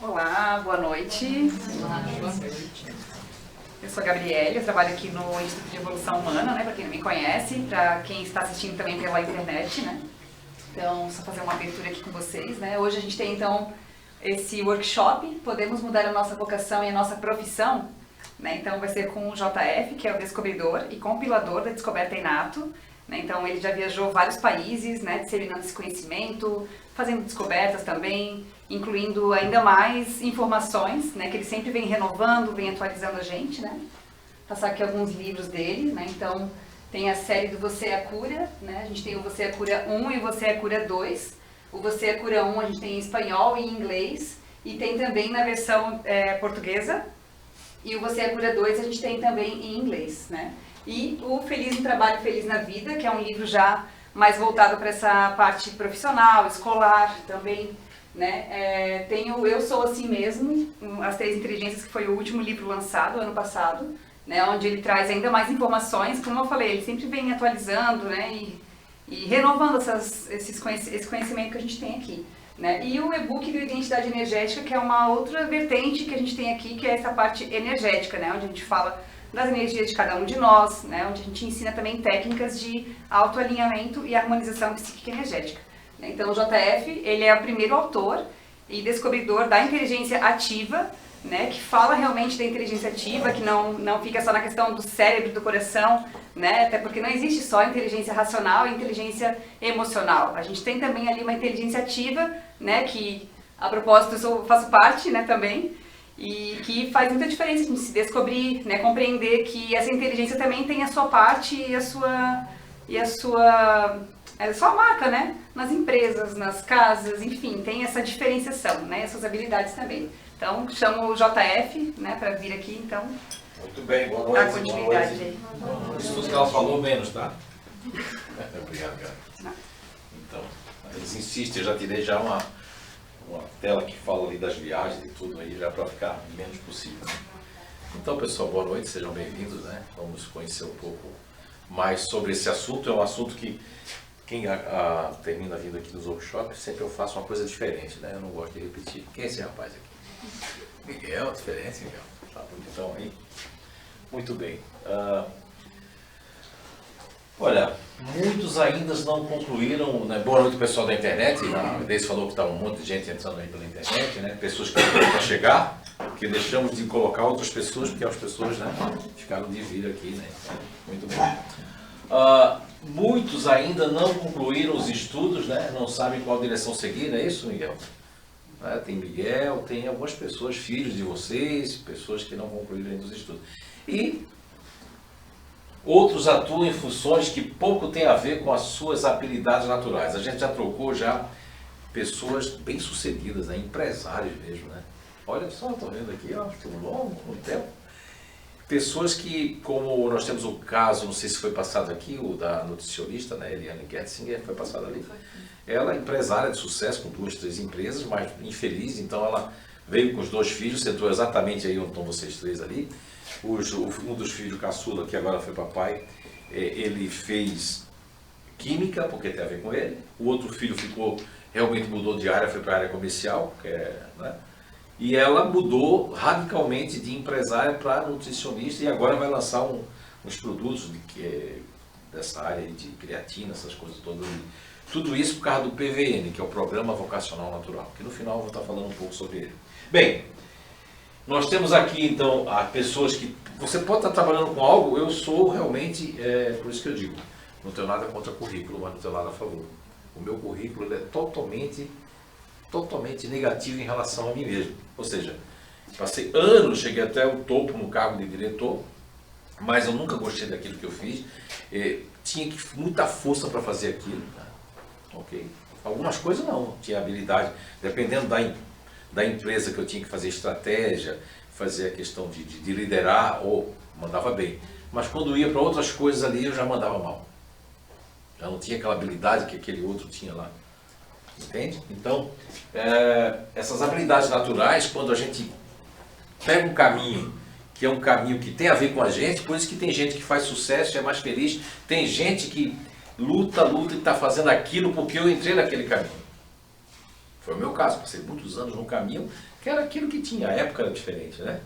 Olá, boa noite. Eu sou a Gabriele, eu trabalho aqui no Instituto de Evolução Humana, né, para quem não me conhece, para quem está assistindo também pela internet, né. Então, só fazer uma abertura aqui com vocês, né. Hoje a gente tem, então, esse workshop, Podemos Mudar a Nossa Vocação e a Nossa Profissão, né. Então, vai ser com o JF, que é o descobridor e compilador da Descoberta Inato, né. Então, ele já viajou vários países, né, disseminando esse conhecimento, fazendo descobertas também, incluindo ainda mais informações, né, que ele sempre vem renovando, vem atualizando a gente, né. Passar aqui alguns livros dele, né, então tem a série do Você é a Cura, né, a gente tem o Você é a Cura 1 e o Você é a Cura 2. O Você é a Cura 1 a gente tem em espanhol e em inglês, e tem também na versão portuguesa, e o Você é a Cura 2 a gente tem também em inglês, né. E o Feliz no Trabalho, Feliz na Vida, que é um livro já mais voltado para essa parte profissional, escolar também, né? Tenho Eu Sou Assim Mesmo, As Três Inteligências, que foi o último livro lançado ano passado, né? Onde ele traz ainda mais informações, como eu falei, ele sempre vem atualizando, né? E renovando esse conhecimento que a gente tem aqui, né? E o e-book do Identidade Energética, que é uma outra vertente que a gente tem aqui, que é essa parte energética, né? Onde a gente fala das energias de cada um de nós, né, onde a gente ensina também técnicas de autoalinhamento e harmonização psíquica energética. Então o JF, ele é o primeiro autor e descobridor da inteligência ativa, né, que fala realmente da inteligência ativa, que não fica só na questão do cérebro, do coração, né, até porque não existe só inteligência racional e inteligência emocional. A gente tem também ali uma inteligência ativa, né, que a propósito eu faço parte, né, também, e que faz muita diferença a gente se descobrir, né, compreender que essa inteligência também tem a sua parte e a sua marca, né, nas empresas, nas casas, enfim, tem essa diferenciação, né, essas habilidades também. Então, chamo o JF, né, para vir aqui, então. Muito bem, boa noite. A continuidade aí. Isso tudo que ela falou menos, tá? Obrigado, cara. Então, eles insistem, eu já tirei já uma tela que fala ali das viagens e tudo aí, já para ficar o menos possível. Né? Então, pessoal, boa noite, sejam bem-vindos, né? Vamos conhecer um pouco mais sobre esse assunto. É um assunto que quem termina vindo aqui nos workshops, sempre eu faço uma coisa diferente, né? Eu não gosto de repetir. Quem é esse rapaz aqui? Miguel, diferente, Miguel. Tá bonitão aí? Muito bem. Olha, muitos ainda não concluíram, né? Boa noite, pessoal da internet. A Deise falou que está um monte de gente entrando aí pela internet, né? Pessoas que estão para chegar, porque deixamos de colocar outras pessoas, porque as pessoas, né, ficaram de vir aqui, né? Muito bom. Muitos ainda não concluíram os estudos, né? Não sabem qual direção seguir, não é isso, Miguel? Tem Miguel, tem algumas pessoas, filhos de vocês, pessoas que não concluíram ainda os estudos. E outros atuam em funções que pouco têm a ver com as suas habilidades naturais. A gente já trocou pessoas bem-sucedidas, né? Empresários mesmo, né? Olha só, estou vendo aqui, ó, tudo longo, muito tempo. Pessoas que, como nós temos o caso, não sei se foi passado aqui, o da nutricionista, né, Eliane Getzinger, foi passado ali. Ela é empresária de sucesso com 2, 3 empresas, mas infeliz, então ela veio com os 2 filhos, sentou exatamente aí onde estão vocês 3 ali. Um dos filhos, caçula, que agora foi papai, ele fez química, porque tem a ver com ele. O outro filho realmente mudou de área, foi para a área comercial, né? E ela mudou radicalmente de empresária para nutricionista e agora vai lançar uns produtos dessa área de creatina, essas coisas todas. Tudo isso por causa do PVN, que é o Programa Vocacional Natural, que no final eu vou estar falando um pouco sobre ele. Bem, nós temos aqui, então, pessoas que... Você pode estar trabalhando com algo, eu sou realmente, por isso que eu digo, não tenho nada contra currículo, mas não tenho nada a favor. O meu currículo ele é totalmente negativo em relação a mim mesmo. Ou seja, passei anos, cheguei até o topo no cargo de diretor, mas eu nunca gostei daquilo que eu fiz. Tinha muita força para fazer aquilo. Tá? Okay. Algumas coisas não, tinha habilidade, dependendo da empresa que eu tinha que fazer estratégia, fazer a questão de liderar, ou mandava bem. Mas quando ia para outras coisas ali, eu já mandava mal. Já não tinha aquela habilidade que aquele outro tinha lá. Entende? Então, essas habilidades naturais, quando a gente pega um caminho, que é um caminho que tem a ver com a gente, por isso que tem gente que faz sucesso e é mais feliz, tem gente que luta e está fazendo aquilo porque eu entrei naquele caminho. Foi o meu caso, passei muitos anos num caminho que Que era aquilo que tinha, a época era diferente, né?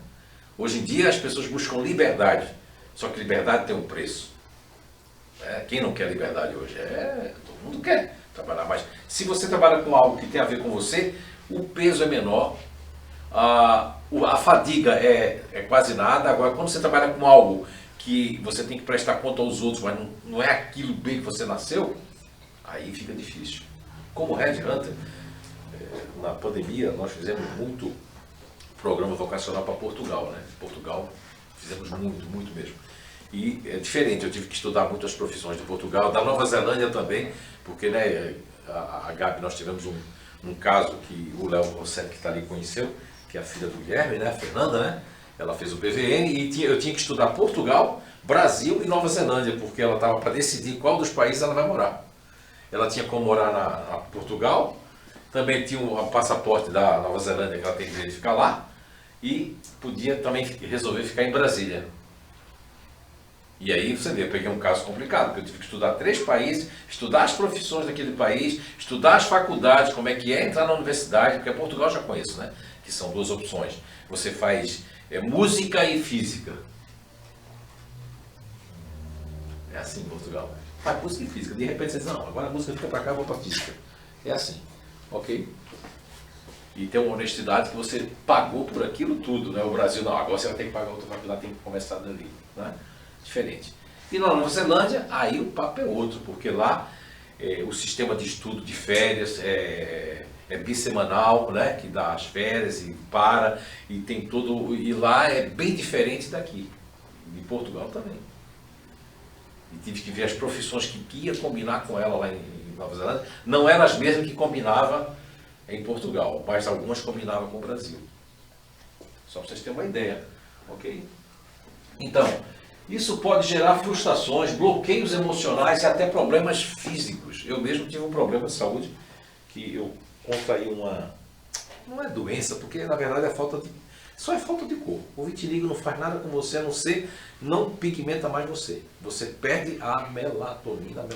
Hoje em dia as pessoas buscam liberdade, só que liberdade tem um preço. Quem não quer liberdade hoje? Todo mundo quer trabalhar, mas se você trabalha com algo que tem a ver com você, o peso é menor, a fadiga é quase nada. Agora, quando você trabalha com algo que você tem que prestar conta aos outros, mas não é aquilo bem que você nasceu, aí fica difícil. Como Red Hunter, na pandemia nós fizemos muito programa vocacional para Portugal, né? Portugal fizemos muito mesmo. E é diferente, eu tive que estudar muito as profissões de Portugal, da Nova Zelândia também, porque, né, a Gabi, nós tivemos um caso que o Léo Rosselli, que está ali, conheceu, que é a filha do Guilherme, né, a Fernanda, né? Ela fez o PVN e eu tinha que estudar Portugal, Brasil e Nova Zelândia, porque ela estava para decidir qual dos países ela vai morar. Ela tinha como morar na Portugal, também tinha um passaporte da Nova Zelândia que ela tem que ficar lá, e podia também resolver ficar em Brasília. E aí você vê, eu peguei um caso complicado, porque eu tive que estudar 3 países, estudar as profissões daquele país, estudar as faculdades, como é que é entrar na universidade, porque Portugal eu já conheço, né? Que são 2 opções. Você faz música e física. É assim em Portugal. Faz música e física. De repente você diz, não, agora a música fica para cá, eu vou para física. É assim, ok? E tem uma honestidade que você pagou por aquilo tudo, né? O Brasil não, agora você vai ter que pagar outra faculdade, tem que começar dali, né? Diferente. E na Nova Zelândia, aí o papo é outro, porque lá o sistema de estudo de férias é bissemanal, né? Que dá as férias e para, e tem todo. E lá é bem diferente daqui. Em Portugal também. E tive que ver as profissões que ia combinar com ela lá em Nova Zelândia. Não eram as mesmas que combinava em Portugal, mas algumas combinavam com o Brasil. Só para vocês terem uma ideia, ok? Então, isso pode gerar frustrações, bloqueios emocionais e até problemas físicos. Eu mesmo tive um problema de saúde, que eu contraí não é doença, porque na verdade só é falta de cor. O vitiligo não faz nada com você, a não ser, não pigmenta mais você. Você perde a melatonina,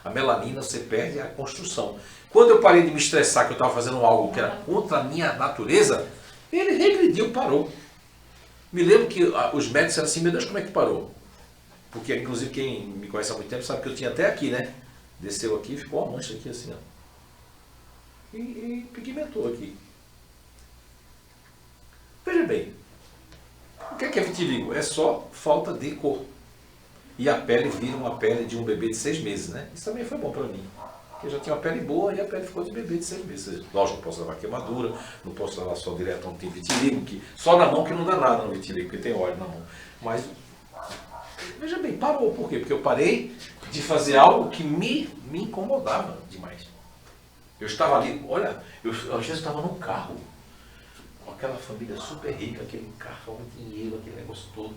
a melanina, você perde a construção. Quando eu parei de me estressar, que eu estava fazendo algo que era contra a minha natureza, ele regrediu, parou. Me lembro que os médicos disseram assim, meu Deus, como é que parou? Porque, inclusive, quem me conhece há muito tempo sabe que eu tinha até aqui, né? Desceu aqui e ficou uma mancha aqui assim, ó. E pigmentou aqui. Veja bem, o que é vitiligo? É só falta de cor. E a pele vira uma pele de um bebê de 6 meses, né? Isso também foi bom para mim. Porque eu já tinha uma pele boa e a pele ficou de bebê de 6 meses. Lógico, não posso levar queimadura, não posso levar só direto onde tem vitiligo, que só na mão que não dá nada no vitiligo, porque tem óleo na mão. Mas, veja bem, parou. Por quê? Porque eu parei de fazer algo que me incomodava demais. Eu estava ali, olha, às vezes estava num carro, com aquela família super rica, aquele carro, um dinheiro, aquele negócio todo.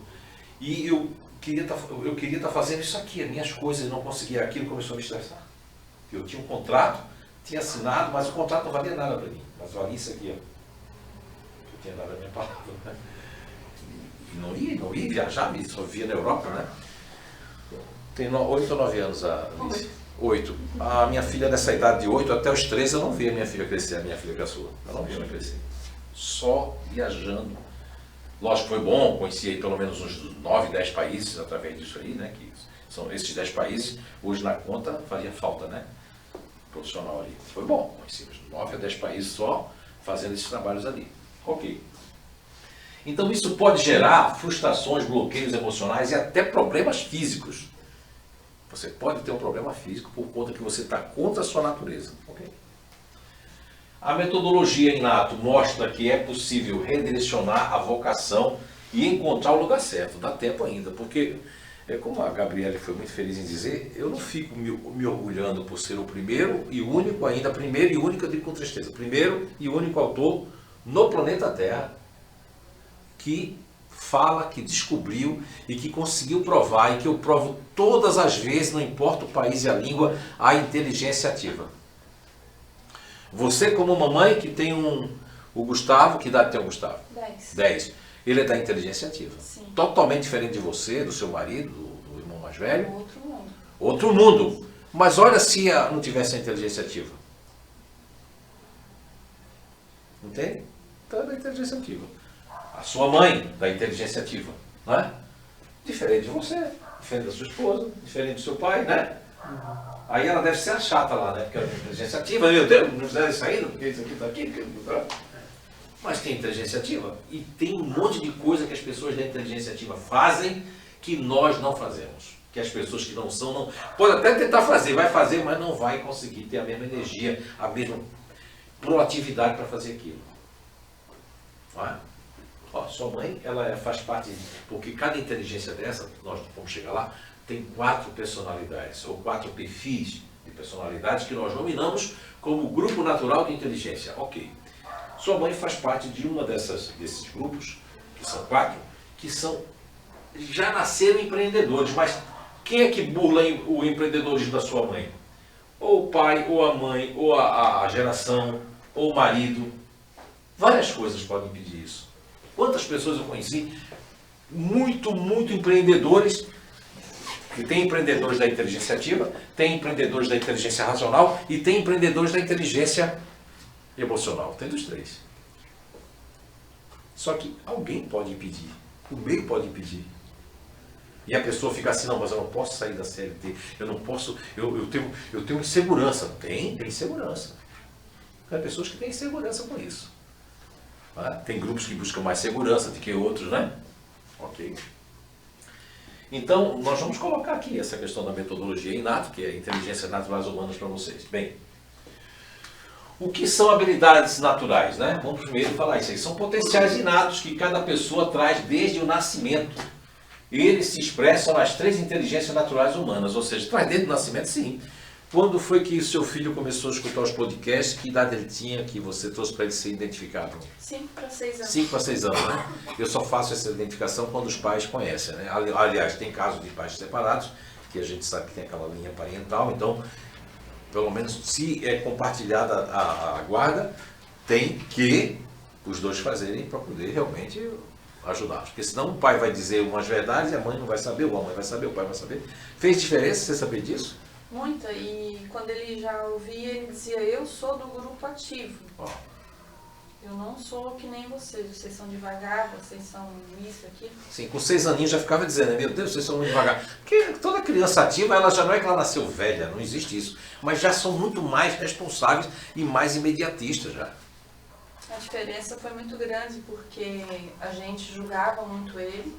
E eu queria estar fazendo isso aqui, as minhas coisas, e não conseguia aquilo, começou a me estressar. Eu tinha um contrato, tinha assinado, mas o contrato não valia nada para mim. Mas valia isso aqui, ó. Eu tinha dado a minha palavra. Né? E não ia viajar, só via na Europa, né? Tem 8 ou 9 anos a Alice. 8. A minha filha nessa idade de 8 até os 13 eu não via a minha filha crescer, a minha filha caçula. Eu não via ela crescer. Só viajando. Lógico, foi bom, conheci aí pelo menos uns 9, 10 países através disso aí, né? Que são esses 10 países, hoje na conta faria falta, né? Profissional ali. Foi bom, conheci 9 a 10 países só fazendo esses trabalhos ali. Ok. Então isso pode gerar frustrações, bloqueios emocionais e até problemas físicos. Você pode ter um problema físico por conta que você está contra a sua natureza. Okay? A metodologia Inato mostra que é possível redirecionar a vocação e encontrar o lugar certo. Dá tempo ainda, porque, como a Gabriele foi muito feliz em dizer, eu não fico me orgulhando por ser o primeiro e único ainda, primeiro e único, eu digo com tristeza, primeiro e único autor no planeta Terra que fala, que descobriu e que conseguiu provar, e que eu provo todas as vezes, não importa o país e a língua, a inteligência ativa. Você como mamãe que tem o Gustavo, que idade tem o Gustavo? 10. 10. Ele é da inteligência ativa. Sim. Totalmente diferente de você, do seu marido, do irmão mais velho. Outro mundo. Outro mundo. Mas olha se não tivesse a inteligência ativa. Entende? então é da inteligência ativa. A sua mãe, da inteligência ativa, não é? Diferente de você, diferente da sua esposa, diferente do seu pai, né? Aí ela deve ser a chata lá, né? Porque ela tem inteligência ativa, meu Deus, não fizeram isso ainda, porque isso aqui está aqui. Mas tem inteligência ativa. E tem um monte de coisa que as pessoas da inteligência ativa fazem que nós não fazemos. Que as pessoas que não são, não. Pode até tentar fazer, vai fazer, mas não vai conseguir ter a mesma energia, a mesma proatividade para fazer aquilo. Não é? Ó, sua mãe, ela faz parte, porque cada inteligência dessa, nós vamos chegar lá, tem 4 personalidades, ou 4 perfis de personalidades que nós nominamos como grupo natural de inteligência. Ok. Sua mãe faz parte de uma desses grupos, que são 4, que já nasceram empreendedores, mas quem é que burla o empreendedorismo da sua mãe? Ou o pai, ou a mãe, ou a geração, ou o marido. Várias coisas podem impedir isso. Quantas pessoas eu conheci, muito empreendedores, que tem empreendedores da inteligência ativa, tem empreendedores da inteligência racional e tem empreendedores da inteligência emocional. Tem dos 3. Só que alguém pode impedir, o meio pode impedir. E a pessoa fica assim, não, mas eu não posso sair da CLT, eu não posso, eu tenho insegurança. Tem insegurança. Tem pessoas que têm insegurança com isso. Tem grupos que buscam mais segurança do que outros, né? Ok. Então, nós vamos colocar aqui essa questão da metodologia inato, que é inteligência naturais humanas para vocês. Bem, o que são habilidades naturais, né? Vamos primeiro falar isso aí. São potenciais inatos que cada pessoa traz desde o nascimento. Eles se expressam nas 3 inteligências naturais humanas, ou seja, traz desde o nascimento, sim. Quando foi que o seu filho começou a escutar os podcasts? Que idade ele tinha que você trouxe para ele ser identificado? 5 para 6 anos. 5 para 6 anos, né? Eu só faço essa identificação quando os pais conhecem, né? Aliás, tem casos de pais separados, que a gente sabe que tem aquela linha parental, então, pelo menos se é compartilhada a guarda, tem que os dois fazerem para poder realmente ajudar. Porque senão o pai vai dizer umas verdades e a mãe não vai saber, ou a mãe vai saber, o pai vai saber. Fez diferença você saber disso? Muita, e quando ele já ouvia, ele dizia, eu sou do grupo ativo. Ó. Eu não sou que nem vocês são devagar, vocês são isso, aquilo. Sim, com 6 aninhos já ficava dizendo, meu Deus, vocês são muito devagar. Porque toda criança ativa, ela já não é que ela nasceu velha, não existe isso. Mas já são muito mais responsáveis e mais imediatistas já. A diferença foi muito grande, porque a gente julgava muito ele.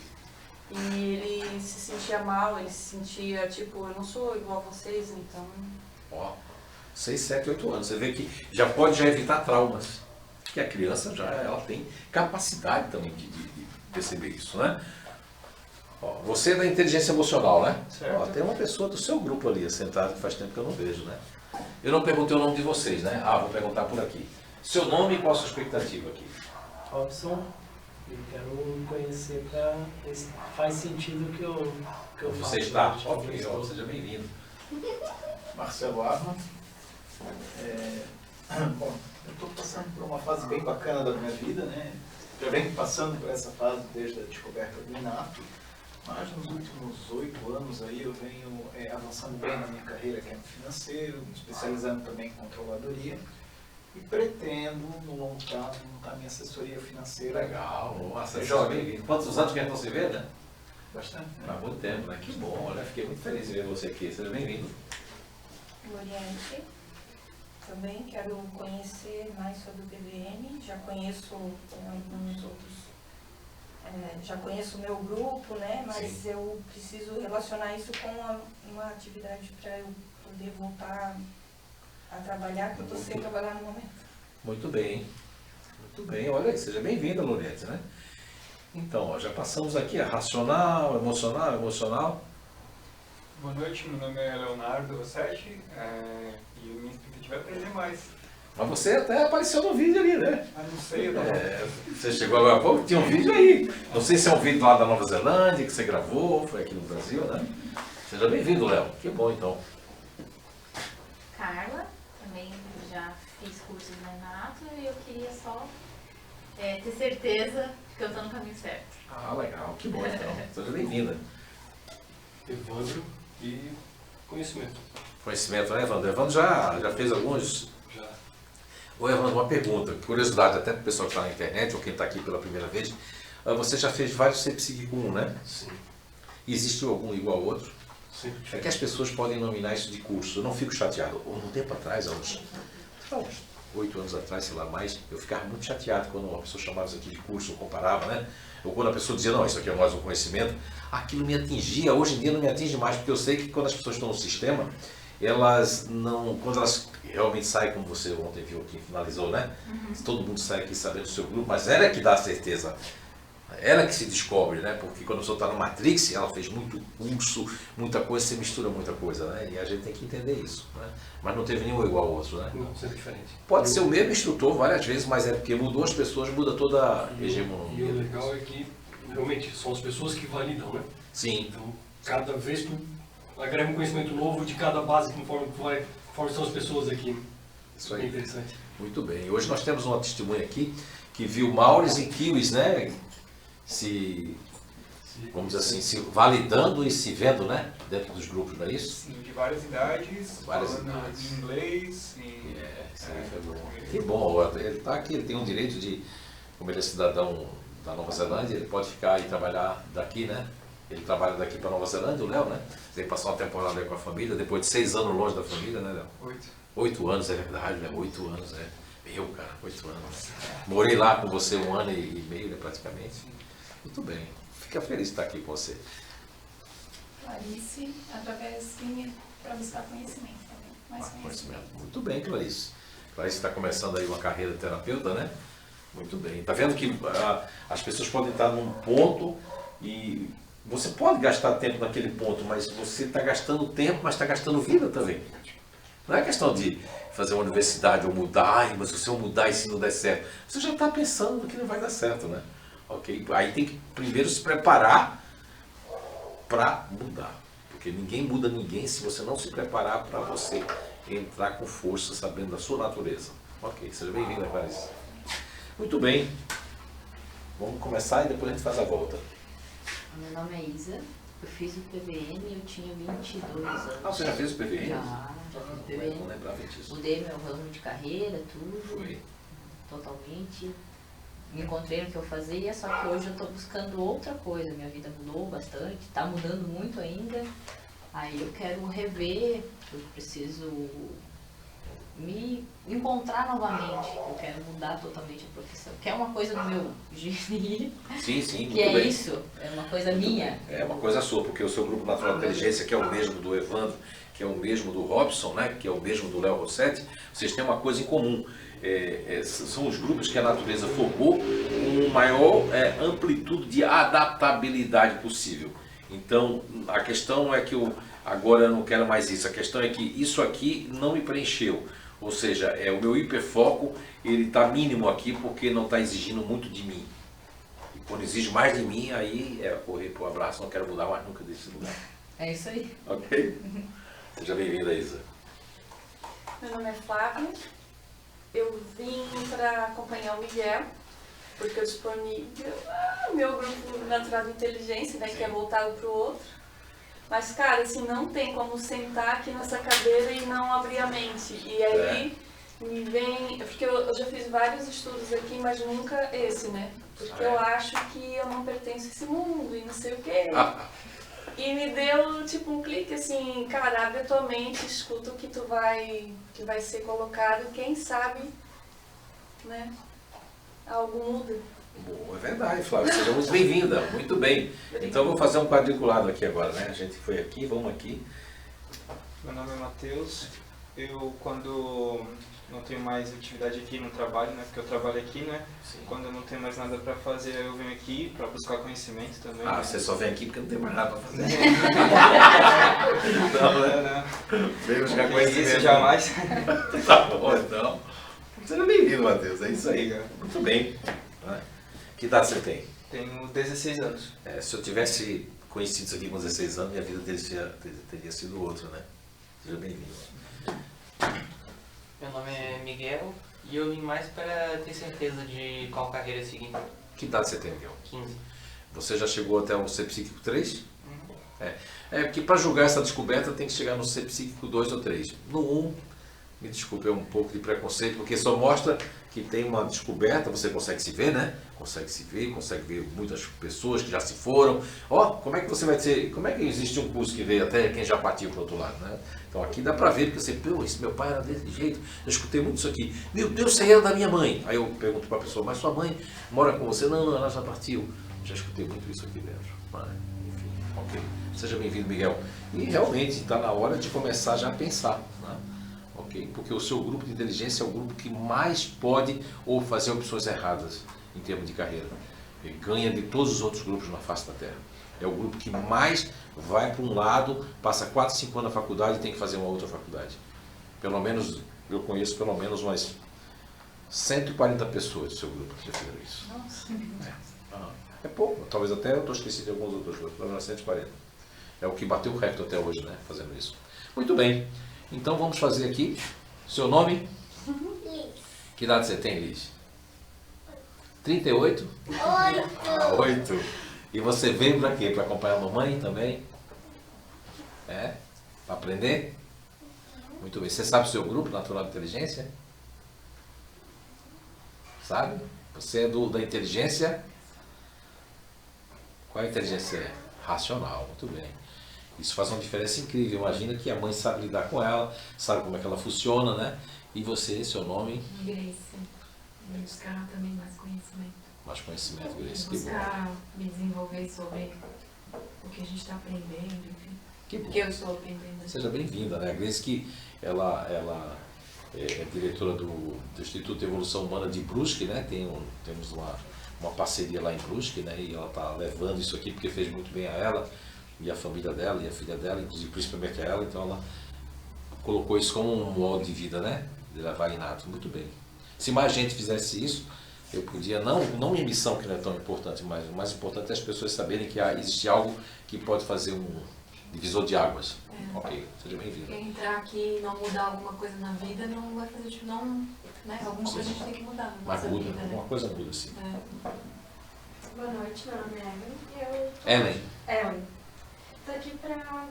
E ele se sentia mal, ele se sentia tipo, eu não sou igual a vocês, então... Ó, 6, 7, 8 anos. Você vê que já pode evitar traumas. Que a criança ela tem capacidade também de perceber isso, né? Ó, você é da inteligência emocional, né? Certo. Ó, tem uma pessoa do seu grupo ali, sentada, que faz tempo que eu não vejo, né? Eu não perguntei o nome de vocês, né? Vou perguntar por aqui. Seu nome e qual a sua expectativa aqui? Robson, eu quero conhecer para ver se faz sentido o que eu faço. Você está? Tipo, Ok, ó, seja bem-vindo. Marcelo Arma. Bom, eu estou passando por uma fase bem bacana da minha vida, né? Já venho passando por essa fase desde a descoberta do inato, mas nos últimos 8 anos aí eu venho avançando bem na minha carreira que é no financeiro, me especializando também em controladoria e pretendo, no longo prazo, montar minha assessoria financeira. Legal, nossa, seja bem-vindo. Quantos anos que a gente não se vê, né? Bastante, né? Há muito tempo, né? Que bom, olha, fiquei muito feliz em ver você aqui. Seja bem-vindo. Oriente. Também quero conhecer mais sobre o PVM, já conheço alguns outros, já conheço o meu grupo, né? Mas Sim. eu preciso relacionar isso com uma atividade para eu poder voltar a trabalhar, que eu estou sem trabalhar no momento. Muito bem. Muito bem, olha aí, seja bem-vinda, Lorete, né? Então, ó, já passamos aqui a racional, emocional. Boa noite, meu nome é Leonardo Rossetti e minha expectativa é aprender mais. Mas você até apareceu no vídeo ali, né? Não sei, eu não... Você chegou agora há pouco, tinha um vídeo aí. Não sei se é um vídeo lá da Nova Zelândia que você gravou, foi aqui no Brasil, né? Seja bem-vindo, Léo. Que bom, então. Carla, também já fiz cursos na Inato e eu queria só ter certeza que eu estou no caminho certo. Legal. Que bom, então. Seja bem-vinda. Evandro e conhecimento. Conhecimento, né, Evandro? Evandro já fez alguns... Já. Ô Evandro, uma pergunta, curiosidade até para o pessoal que está na internet ou quem está aqui pela primeira vez. Você já fez vários CPSIC 1, né? Sim. Existiu algum igual ao outro? Sempre É que diferente. as pessoas podem nominar isso de curso. Eu não fico chateado. Um tempo atrás, há uns 8 anos atrás, sei lá mais, eu ficava muito chateado quando uma pessoa chamava isso aqui de curso, ou comparava, né? Ou quando a pessoa dizia, não, isso aqui é mais um conhecimento. Aquilo me atingia, hoje em dia não me atinge mais, porque eu sei que quando as pessoas estão no sistema, elas não, quando elas realmente saem, como você ontem viu aqui, finalizou, né? Todo mundo sai aqui sabendo do seu grupo, mas ela é que dá a certeza. Ela que se descobre, né? Porque quando a pessoa está no Matrix, ela fez muito curso, muita coisa, você mistura muita coisa, né? E a gente tem que entender isso, né? Mas não teve nenhum igual ao outro, né? Não, sempre diferente. Pode ser o mesmo instrutor várias vezes, mas é porque mudou as pessoas, muda toda a hegemonia. E o legal é que realmente são as pessoas que validam, né? Sim. Então, cada vez tu agrega um conhecimento novo de cada base conforme são as pessoas aqui. Isso É aí. interessante. Muito bem. Hoje nós temos uma testemunha aqui que viu Maures e Kiwis, né? Vamos dizer assim, se validando e se vendo, né? Dentro dos grupos, não é isso? Sim, de várias idades, Várias falando idades. em inglês. Isso aí foi bom. Que bom, ele está aqui, ele tem um direito de, como ele é cidadão da Nova Zelândia, ele pode ficar e trabalhar daqui, né? Ele trabalha daqui para Nova Zelândia, o Léo, né? Ele passou uma temporada aí com a família, depois de 6 anos longe da família, né, Léo? 8. 8 anos, é verdade, né? 8 anos, é. Meu, cara, 8 anos. Morei lá com você 1 ano e meio, né, praticamente. Muito bem. Fica feliz de estar aqui com você. Clarice, através minha, para buscar conhecimento também. Mais conhecimento. Muito bem, Clarice. Clarice está começando aí uma carreira de terapeuta, né? Muito bem. Está vendo que as pessoas podem estar num ponto e você pode gastar tempo naquele ponto, mas você está gastando tempo, mas está gastando vida também. Não é questão de fazer uma universidade ou mudar, ai, mas se eu mudar e se não der certo, você já está pensando que não vai dar certo, né? Ok? Aí tem que primeiro se preparar para mudar, porque ninguém muda ninguém se você não se preparar para você entrar com força, sabendo da sua natureza. Ok, seja bem-vinda, Clarice. Muito bem, vamos começar e depois a gente faz a volta. Meu nome é Isa, eu fiz o PVM e eu tinha 22 anos. Ah, você já fez o PVM? Já fiz o PVM. Não lembrava disso. Mudei meu ramo de carreira, tudo, Foi. totalmente. Me encontrei no que eu fazia, só que hoje eu estou buscando outra coisa. Minha vida mudou bastante, está mudando muito ainda. Aí eu quero rever, eu preciso me encontrar novamente. Eu quero mudar totalmente a profissão, que é uma coisa do meu gene. Sim, sim, Que é muito bem. isso, é uma coisa minha. É uma coisa sua, porque o seu grupo Natural Inteligência, que é o mesmo do Evandro, que é o mesmo do Robson, né, que é o mesmo do Léo Rossetti, vocês têm uma coisa em comum. São os grupos que a natureza formou com maior amplitude de adaptabilidade possível. Então, a questão é que agora eu não quero mais isso. A questão é que isso aqui não me preencheu. Ou seja, o meu hiperfoco, ele está mínimo aqui porque não está exigindo muito de mim. E quando exige mais de mim, aí é correr para o abraço, não quero mudar mais nunca desse lugar. É isso aí. Ok? Seja bem-vinda, Isa. Meu nome é Flávia. Eu vim para acompanhar o Miguel, porque eu disponível meu grupo Natural de Inteligência, né, que é voltado para o outro. Mas, cara, assim, não tem como sentar aqui nessa cadeira e não abrir a mente. E aí me vem... Porque eu já fiz vários estudos aqui, mas nunca esse, né? Porque eu acho que eu não pertenço a esse mundo e não sei o quê. E me deu, tipo, um clique assim, cara, abre a tua mente, escuta o que que vai ser colocado, quem sabe, né, algo muda. Bom, é verdade, Flávia. Seja muito bem-vinda. Muito bem. Então eu vou fazer um quadriculado aqui agora, né? A gente foi aqui, vamos aqui. Meu nome é Matheus. Eu, quando não tenho mais atividade aqui no trabalho, né? Porque eu trabalho aqui, né? Sim. Quando eu não tenho mais nada para fazer, eu venho aqui para buscar conhecimento também. Ah, né? você só vem aqui porque não tem mais nada para fazer. Não, né? Veio buscar Isso conhecimento. jamais. Tá bom, então. Seja bem-vindo, Matheus. É isso aí. Muito bem. Que idade você tem? Tenho 16 anos. Se eu tivesse conhecido isso aqui com 16 anos, minha vida teria sido outra, né? Seja bem-vindo. Meu nome é Miguel e eu vim mais para ter certeza de qual carreira seguir. Que idade você tem, Miguel? 15. Você já chegou até o C Psíquico 3? Porque para julgar essa descoberta tem que chegar no C Psíquico 2 ou 3. No 1 Me desculpe, é um pouco de preconceito, porque só mostra que tem uma descoberta, você consegue se ver, né? Consegue ver muitas pessoas que já se foram. Ó, como é que você vai ser, como é que existe um curso que veio até quem já partiu para o outro lado, né? Então aqui dá para ver, porque você, pô, esse meu pai era desse jeito, eu escutei muito isso aqui. Meu Deus, você era da minha mãe. Aí eu pergunto para a pessoa, mas sua mãe mora com você? Não, ela já partiu. Já escutei muito isso aqui dentro. Enfim, ok. Seja bem-vindo, Miguel. E realmente está na hora de começar já a pensar, né? Okay? Porque o seu grupo de inteligência é o grupo que mais pode ou fazer opções erradas em termos de carreira. Ele ganha de todos os outros grupos na face da Terra. É o grupo que mais vai para um lado, passa 4, 5 anos na faculdade e tem que fazer uma outra faculdade. Pelo menos, eu conheço pelo menos umas 140 pessoas do seu grupo que já fizeram isso. Nossa. É pouco, talvez até eu estou esquecido de alguns outros grupos, mas umas 140. É o que bateu o recorde até hoje, né, fazendo isso. Muito bem. Então vamos fazer aqui. Seu nome? Liz. Que idade você tem, Liz? 38? 8. E você veio para quê? Para acompanhar a mamãe também? É? Para aprender? Muito bem. Você sabe o seu grupo natural de inteligência? Sabe? Você é da inteligência? Qual a inteligência é? Racional. Muito bem. Isso faz uma diferença incrível. Imagina que a mãe sabe lidar com ela, sabe como é que ela funciona, né? E você, seu nome? Grace. Buscar também mais conhecimento. Mais conhecimento, Grace. Que bom. Buscar me desenvolver sobre o que a gente está aprendendo, enfim. Que bom. O que eu estou aprendendo. Seja bem-vinda, né? A Grace, que ela é diretora do Instituto de Evolução Humana de Brusque, né? Temos uma parceria lá em Brusque, né? E ela está levando isso aqui porque fez muito bem a ela e a família dela e a filha dela, inclusive principalmente a ela. Então ela colocou isso como um modo de vida, né? De levar inato. Muito bem. Se mais gente fizesse isso, eu podia, não minha missão, que não é tão importante, mas o mais importante é as pessoas saberem que existe algo que pode fazer um divisor de águas. Ok, seja bem-vindo. Quem entrar aqui e não mudar alguma coisa na vida não vai fazer, tipo, não, né? Alguma coisa a gente tem que mudar na Mas nossa muda, vida, né? alguma coisa muda, sim. Boa noite, meu nome é Ellen. Ellen. Estou aqui para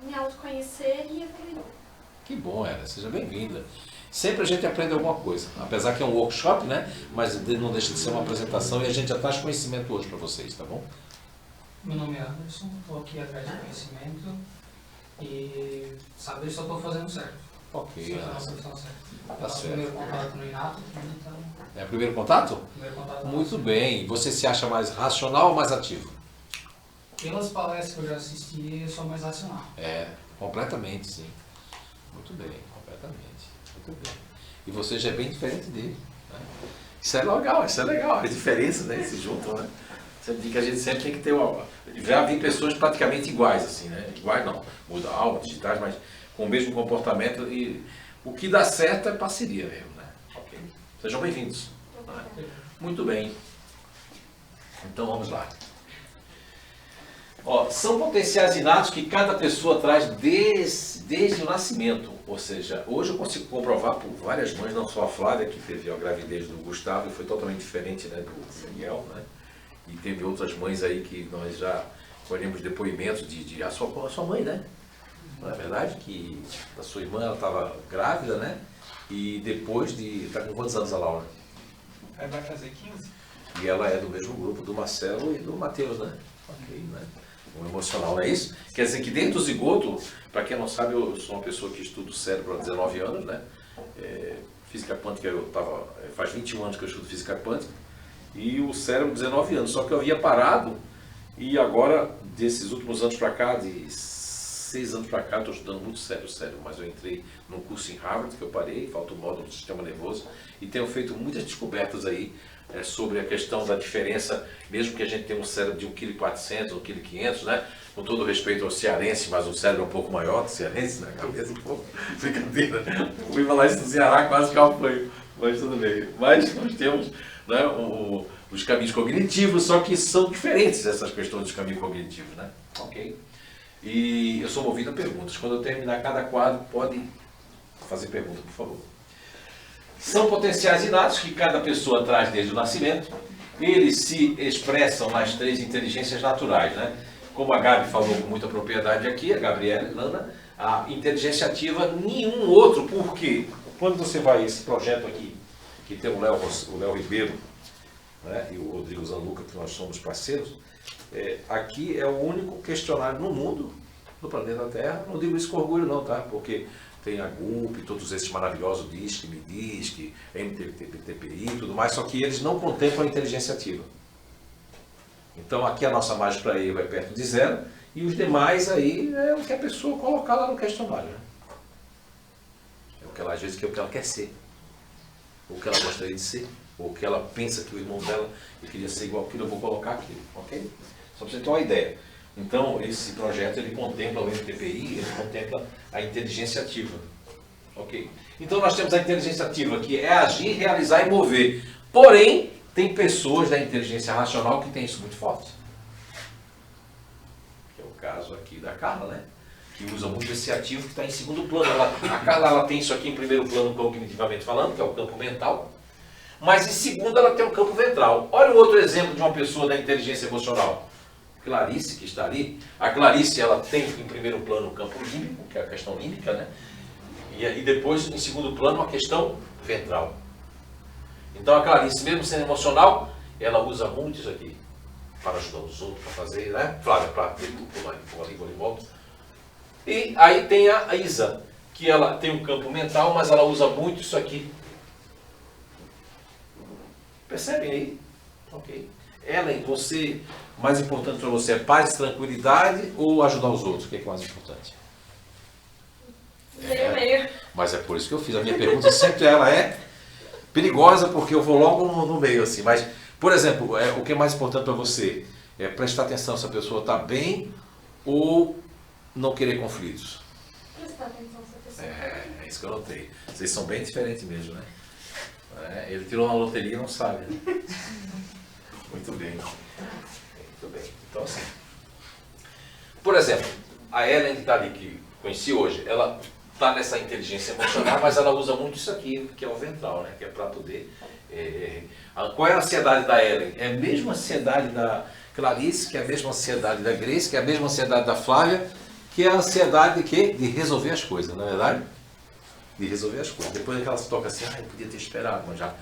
me autoconhecer e evoluir. Que bom, Ellen, seja bem-vinda. Sempre a gente aprende alguma coisa, apesar que é um workshop, né? Mas não deixa de ser uma apresentação e a gente já traz conhecimento hoje para vocês, tá bom? Meu nome é Anderson, estou aqui atrás de conhecimento e saber se eu estou fazendo certo. Ok, se eu Anderson. estou fazendo certo. Tá Nosso certo. primeiro contato no Inato, então... É o primeiro contato? Primeiro contato. Muito bem. Você se acha mais racional ou mais ativo? Pelas palestras que eu já assisti, eu sou mais racional. É, completamente, sim. Muito bem, completamente. Muito bem. E você já é bem diferente dele, né? Isso é legal, as diferenças, né, se juntam, né? Sempre que a gente sempre tem que ter uma... Já vi pessoas praticamente iguais, assim, né? Iguais não, muda algo, digitais, mas com o mesmo comportamento e o que dá certo é parceria mesmo, né? Ok. Sejam bem-vindos. Muito bem. Então vamos lá. Ó, são potenciais inatos que cada pessoa traz desde o nascimento. Ou seja, hoje eu consigo comprovar por várias mães, não só a Flávia, que teve a gravidez do Gustavo e foi totalmente diferente, né, do Miguel, né? E teve outras mães aí que nós já colhemos depoimentos de a sua mãe, né? Não é verdade? Que a sua irmã, ela estava grávida, né? E depois de... Está com quantos anos a Laura? Aí vai fazer 15? E ela é do mesmo grupo do Marcelo e do Matheus, né? Ok, né? O emocional, não é isso? Quer dizer que dentro do zigoto, para quem não sabe, eu sou uma pessoa que estudo cérebro há 19 anos, né? Física quântica, faz 21 anos que eu estudo física quântica, e o cérebro 19 anos, só que eu havia parado, e agora, desses últimos anos para cá, de 6 anos para cá, estou estudando muito sério o cérebro, mas eu entrei num curso em Harvard, que eu parei, falta o módulo do sistema nervoso, e tenho feito muitas descobertas aí, sobre a questão da diferença, mesmo que a gente tenha um cérebro de 1,4 kg, 1,5 kg, né? Com todo respeito ao cearense, mas o cérebro é um pouco maior do cearense, né? A cabeça um pouco, brincadeira. Fui falar isso no Ceará, quase que eu apanho, mas tudo bem. Mas nós temos, né, os caminhos cognitivos, só que são diferentes essas questões dos caminhos cognitivos, né? Ok? E eu sou movido a perguntas. Quando eu terminar cada quadro, pode fazer pergunta, por favor. São potenciais inatos que cada pessoa traz desde o nascimento. Eles se expressam nas 3 inteligências naturais, né? Como a Gabi falou com muita propriedade aqui, a Gabriela, Lana, a inteligência ativa nenhum outro. Por quê? Quando você vai esse projeto aqui, que tem o Léo Ribeiro, né, e o Rodrigo Zanluca, que nós somos parceiros, aqui é o único questionário no mundo, no planeta Terra. Não digo isso com orgulho não, tá? Porque tem a GUP, todos esses maravilhosos DISC, MIDISC, MTPI e tudo mais, só que eles não contemplam a inteligência ativa. Então aqui a nossa margem para erro é perto de zero, e os demais aí é o que a pessoa colocar lá no questionário. Né? É o que ela, às vezes, é o que ela quer ser, ou o que ela gostaria de ser, ou o que ela pensa que o irmão dela queria ser igual aquilo, eu vou colocar aquilo, ok? Só para você ter uma ideia. Então, esse projeto, ele contempla o MTPI, ele contempla a inteligência ativa, ok? Então, nós temos a inteligência ativa, que é agir, realizar e mover. Porém, tem pessoas da inteligência racional que têm isso muito forte. Que é o caso aqui da Carla, né? Que usa muito esse ativo que está em segundo plano. A Carla, ela tem isso aqui em primeiro plano, cognitivamente falando, que é o campo mental. Mas em segundo, ela tem o campo ventral. Olha um outro exemplo de uma pessoa da inteligência emocional. Clarice, que está ali. A Clarice, ela tem em primeiro plano o campo límbico, que é a questão límbica, né? E depois, em segundo plano, a questão ventral. Então a Clarice, mesmo sendo emocional, ela usa muito isso aqui para ajudar os outros, para fazer, né? Flávia, para pular ali, voleibol. E aí tem a Isa, que ela tem um campo mental, mas ela usa muito isso aqui. Percebem aí? Ok. Ellen, você, mais importante para você é paz, tranquilidade ou ajudar os outros? O que é mais importante? Meio. Mas é por isso que eu fiz. A minha pergunta sempre ela é perigosa, porque eu vou logo no meio assim. Mas, por exemplo, o que é mais importante para você? É prestar atenção se a pessoa está bem ou não querer conflitos? Prestar atenção se a pessoa É isso que eu notei. Vocês são bem diferentes mesmo, né? Ele tirou na loteria e não sabe, né? Muito bem. Muito bem. Então, assim. Por exemplo, a Ellen que está ali, que conheci hoje, ela está nessa inteligência emocional, mas ela usa muito isso aqui, que é o ventral, né? Que é para poder... Qual é a ansiedade da Ellen? É a mesma ansiedade da Clarice, que é a mesma ansiedade da Grace, que é a mesma ansiedade da Flávia, que é a ansiedade de quê? De resolver as coisas, não é verdade? De resolver as coisas. Depois que ela se toca assim, eu podia ter esperado, mas já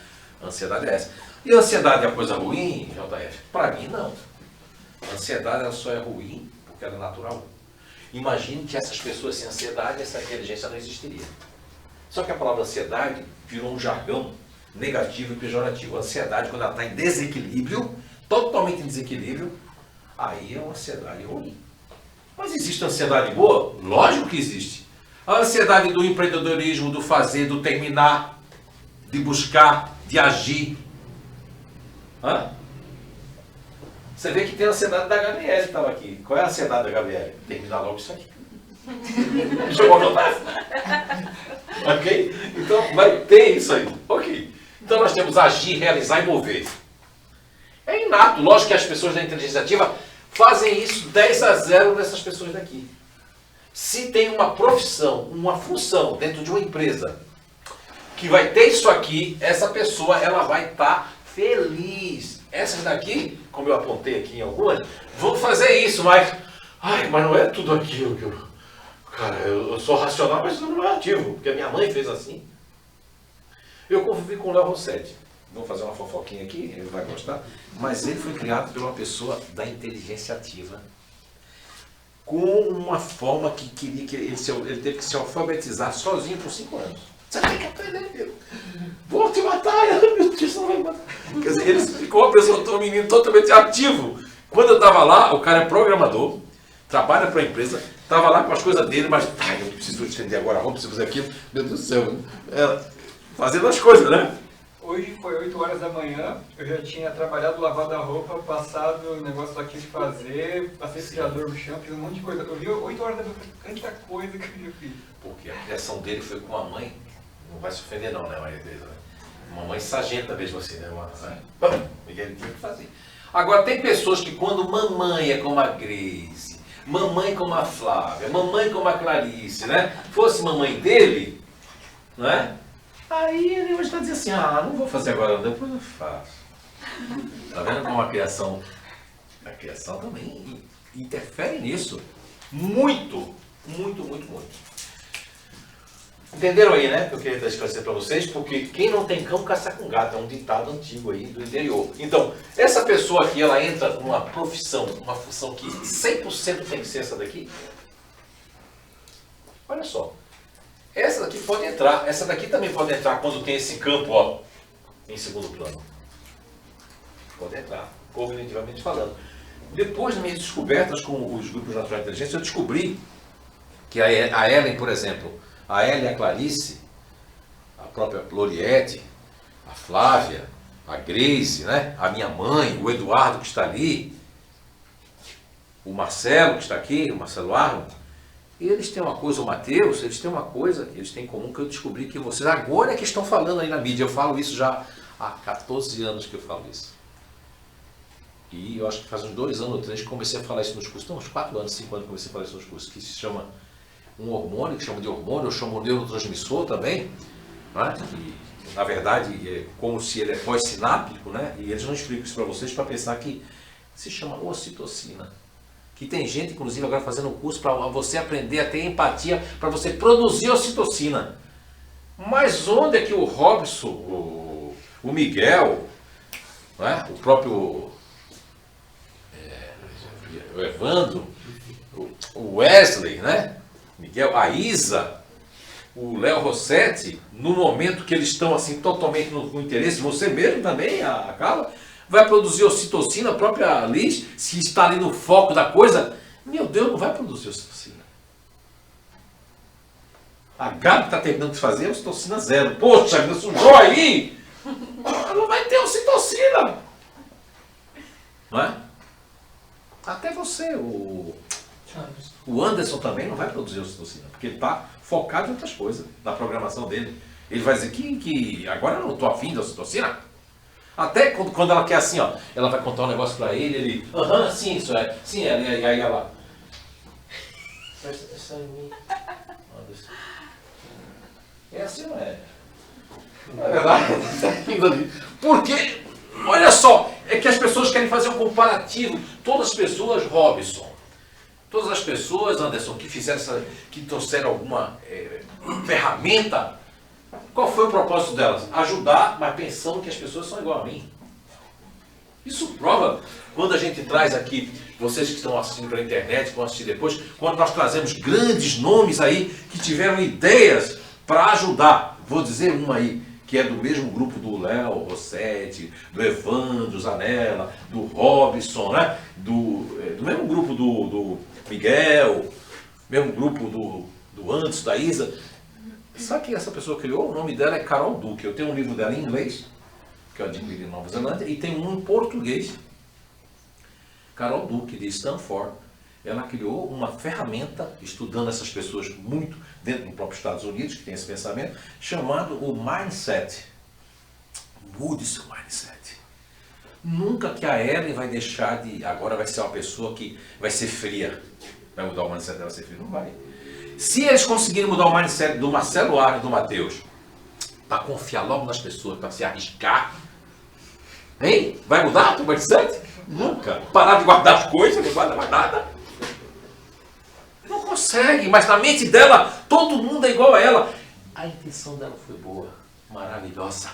a ansiedade é essa. E a ansiedade é a coisa ruim, JF? Para mim, não. A ansiedade ela só é ruim porque ela é natural. Imagine que essas pessoas sem ansiedade, essa inteligência não existiria. Só que a palavra ansiedade virou um jargão negativo e pejorativo. A ansiedade, quando ela está em desequilíbrio, totalmente em desequilíbrio, aí é uma ansiedade ruim. Mas existe ansiedade boa? Lógico que existe. A ansiedade do empreendedorismo, do fazer, do terminar, de buscar, de agir. Você vê que tem a ansiedade da Gabriele que estava aqui. Qual é a ansiedade da Gabriele? Terminar logo isso aqui. Jogou no ok? Então vai ter isso aí. Ok. Então nós temos agir, realizar e mover. É inato. Lógico que as pessoas da inteligência ativa fazem isso 10-0 nessas pessoas daqui. Se tem uma profissão, uma função dentro de uma empresa que vai ter isso aqui, essa pessoa ela vai estar feliz. Essas daqui, como eu apontei aqui em algumas, vão fazer isso, mas não é tudo aquilo que eu... Cara, eu sou racional, mas não é ativo, porque a minha mãe fez assim. Eu convivi com o Léo Rossetti. Vou fazer uma fofoquinha aqui, ele vai gostar. Mas ele foi criado por uma pessoa da inteligência ativa, com uma forma que queria que ele teve que se alfabetizar sozinho por 5 anos. Você tem que aprender, filho. Vou te matar, meu Deus, não vai me matar. Quer dizer, ele ficou uma pessoa, um menino totalmente ativo. Quando eu estava lá, o cara é programador, trabalha para a empresa, estava lá com as coisas dele, mas eu preciso estender agora a roupa, preciso fazer aquilo. Meu Deus do céu, fazendo as coisas, né? Hoje foi 8 horas da manhã, eu já tinha trabalhado, lavado a roupa, passado o negócio aqui de fazer, passei aspirador no chão, fiz um monte de coisa. Eu vi 8 horas da manhã, tanta coisa que eu já fiz. Porque a criação dele foi com a mãe, não vai se ofender não, né, Maria Teresa? Uma mãe sargenta mesmo assim, né? E ele tinha que fazer. Agora tem pessoas que quando mamãe é como a Grace, mamãe como a Flávia, mamãe como a Clarice, né? Fosse mamãe dele, não é? Aí ele hoje está dizendo assim, não vou fazer agora, depois eu faço. Está vendo como a criação também interfere nisso? Muito. Muito, muito, muito. Entenderam aí, né? Que eu queria esclarecer para vocês, porque quem não tem cão caça com gato, é um ditado antigo aí do interior. Então, essa pessoa aqui, ela entra numa profissão, uma função que 100% tem que ser essa daqui. Olha só. Essa daqui pode entrar, essa daqui também pode entrar quando tem esse campo, ó, em segundo plano. Pode entrar, cognitivamente falando. Depois das minhas descobertas com os grupos naturais de inteligência, eu descobri que a Ellen, por exemplo, a Ellen e a Clarice, a própria Gloriette, a Flávia, a Grace, né? A minha mãe, o Eduardo que está ali, o Marcelo que está aqui, o Marcelo Arno, eles têm uma coisa, o Matheus, eles têm uma coisa, eles têm em comum que eu descobri que vocês agora é que estão falando aí na mídia. Eu falo isso já há 14 anos que eu falo isso. E eu acho que faz uns 2 anos ou 3 que comecei a falar isso nos cursos, não, uns 4 anos, 5 anos que comecei a falar isso nos cursos, que se chama um hormônio, que chama de hormônio, eu chamo de neurotransmissor também, né? Que na verdade é como se ele é pós-sináptico, né? E eles não explicam isso para vocês para pensar que se chama ocitocina. Que tem gente, inclusive, agora fazendo um curso para você aprender a ter empatia, para você produzir ocitocina. Mas onde é que o Robson, o Miguel, né? O próprio o Evandro, o Wesley, né? Miguel, a Isa, o Léo Rossetti, no momento que eles estão assim totalmente no interesse, você mesmo também, a Carla, vai produzir ocitocina, a própria Liz, se está ali no foco da coisa, meu Deus, não vai produzir ocitocina. A Gabi está terminando de fazer ocitocina 0. Poxa, me sujou aí! Ela não vai ter ocitocina! Não é? Até você, o Anderson também não vai produzir ocitocina, porque ele está focado em outras coisas, na programação dele. Ele vai dizer que agora eu não estou afim da ocitocina. Até quando ela quer assim, ó, ela vai contar um negócio para ele, aham, sim, isso é, sim, e aí ela... Presta em mim. É assim, não é? Não é verdade? Porque, olha só, é que as pessoas querem fazer um comparativo. Todas as pessoas, Robson, todas as pessoas, Anderson, que fizeram que trouxeram alguma ferramenta, qual foi o propósito delas? Ajudar, mas pensando que as pessoas são igual a mim. Isso prova quando a gente traz aqui, vocês que estão assistindo pela internet, que vão assistir depois, quando nós trazemos grandes nomes aí que tiveram ideias para ajudar. Vou dizer uma aí, que é do mesmo grupo do Léo Rossetti, do Evandro Zanella, do Robson, né? do mesmo grupo do Miguel, mesmo grupo do Anderson, da Isa. Sabe quem essa pessoa criou? O nome dela é Carol Duque. Eu tenho um livro dela em inglês, que eu adquiri em Nova Zelândia, e tem um em português. Carol Duque, de Stanford. Ela criou uma ferramenta, estudando essas pessoas muito dentro do próprio Estados Unidos, que tem esse pensamento, chamado o Mindset. Mude seu Mindset. Nunca que a Ellen vai deixar de... Agora vai ser uma pessoa que vai ser fria. Vai mudar o Mindset dela, vai ser fria? Não vai. Se eles conseguirem mudar o Mindset do Marcelo Arno e do Matheus, para confiar logo nas pessoas, para se arriscar, hein? Vai mudar o Mindset? Nunca. Parar de guardar as coisas, não guarda mais nada. Não consegue, mas na mente dela, todo mundo é igual a ela. A intenção dela foi boa, maravilhosa.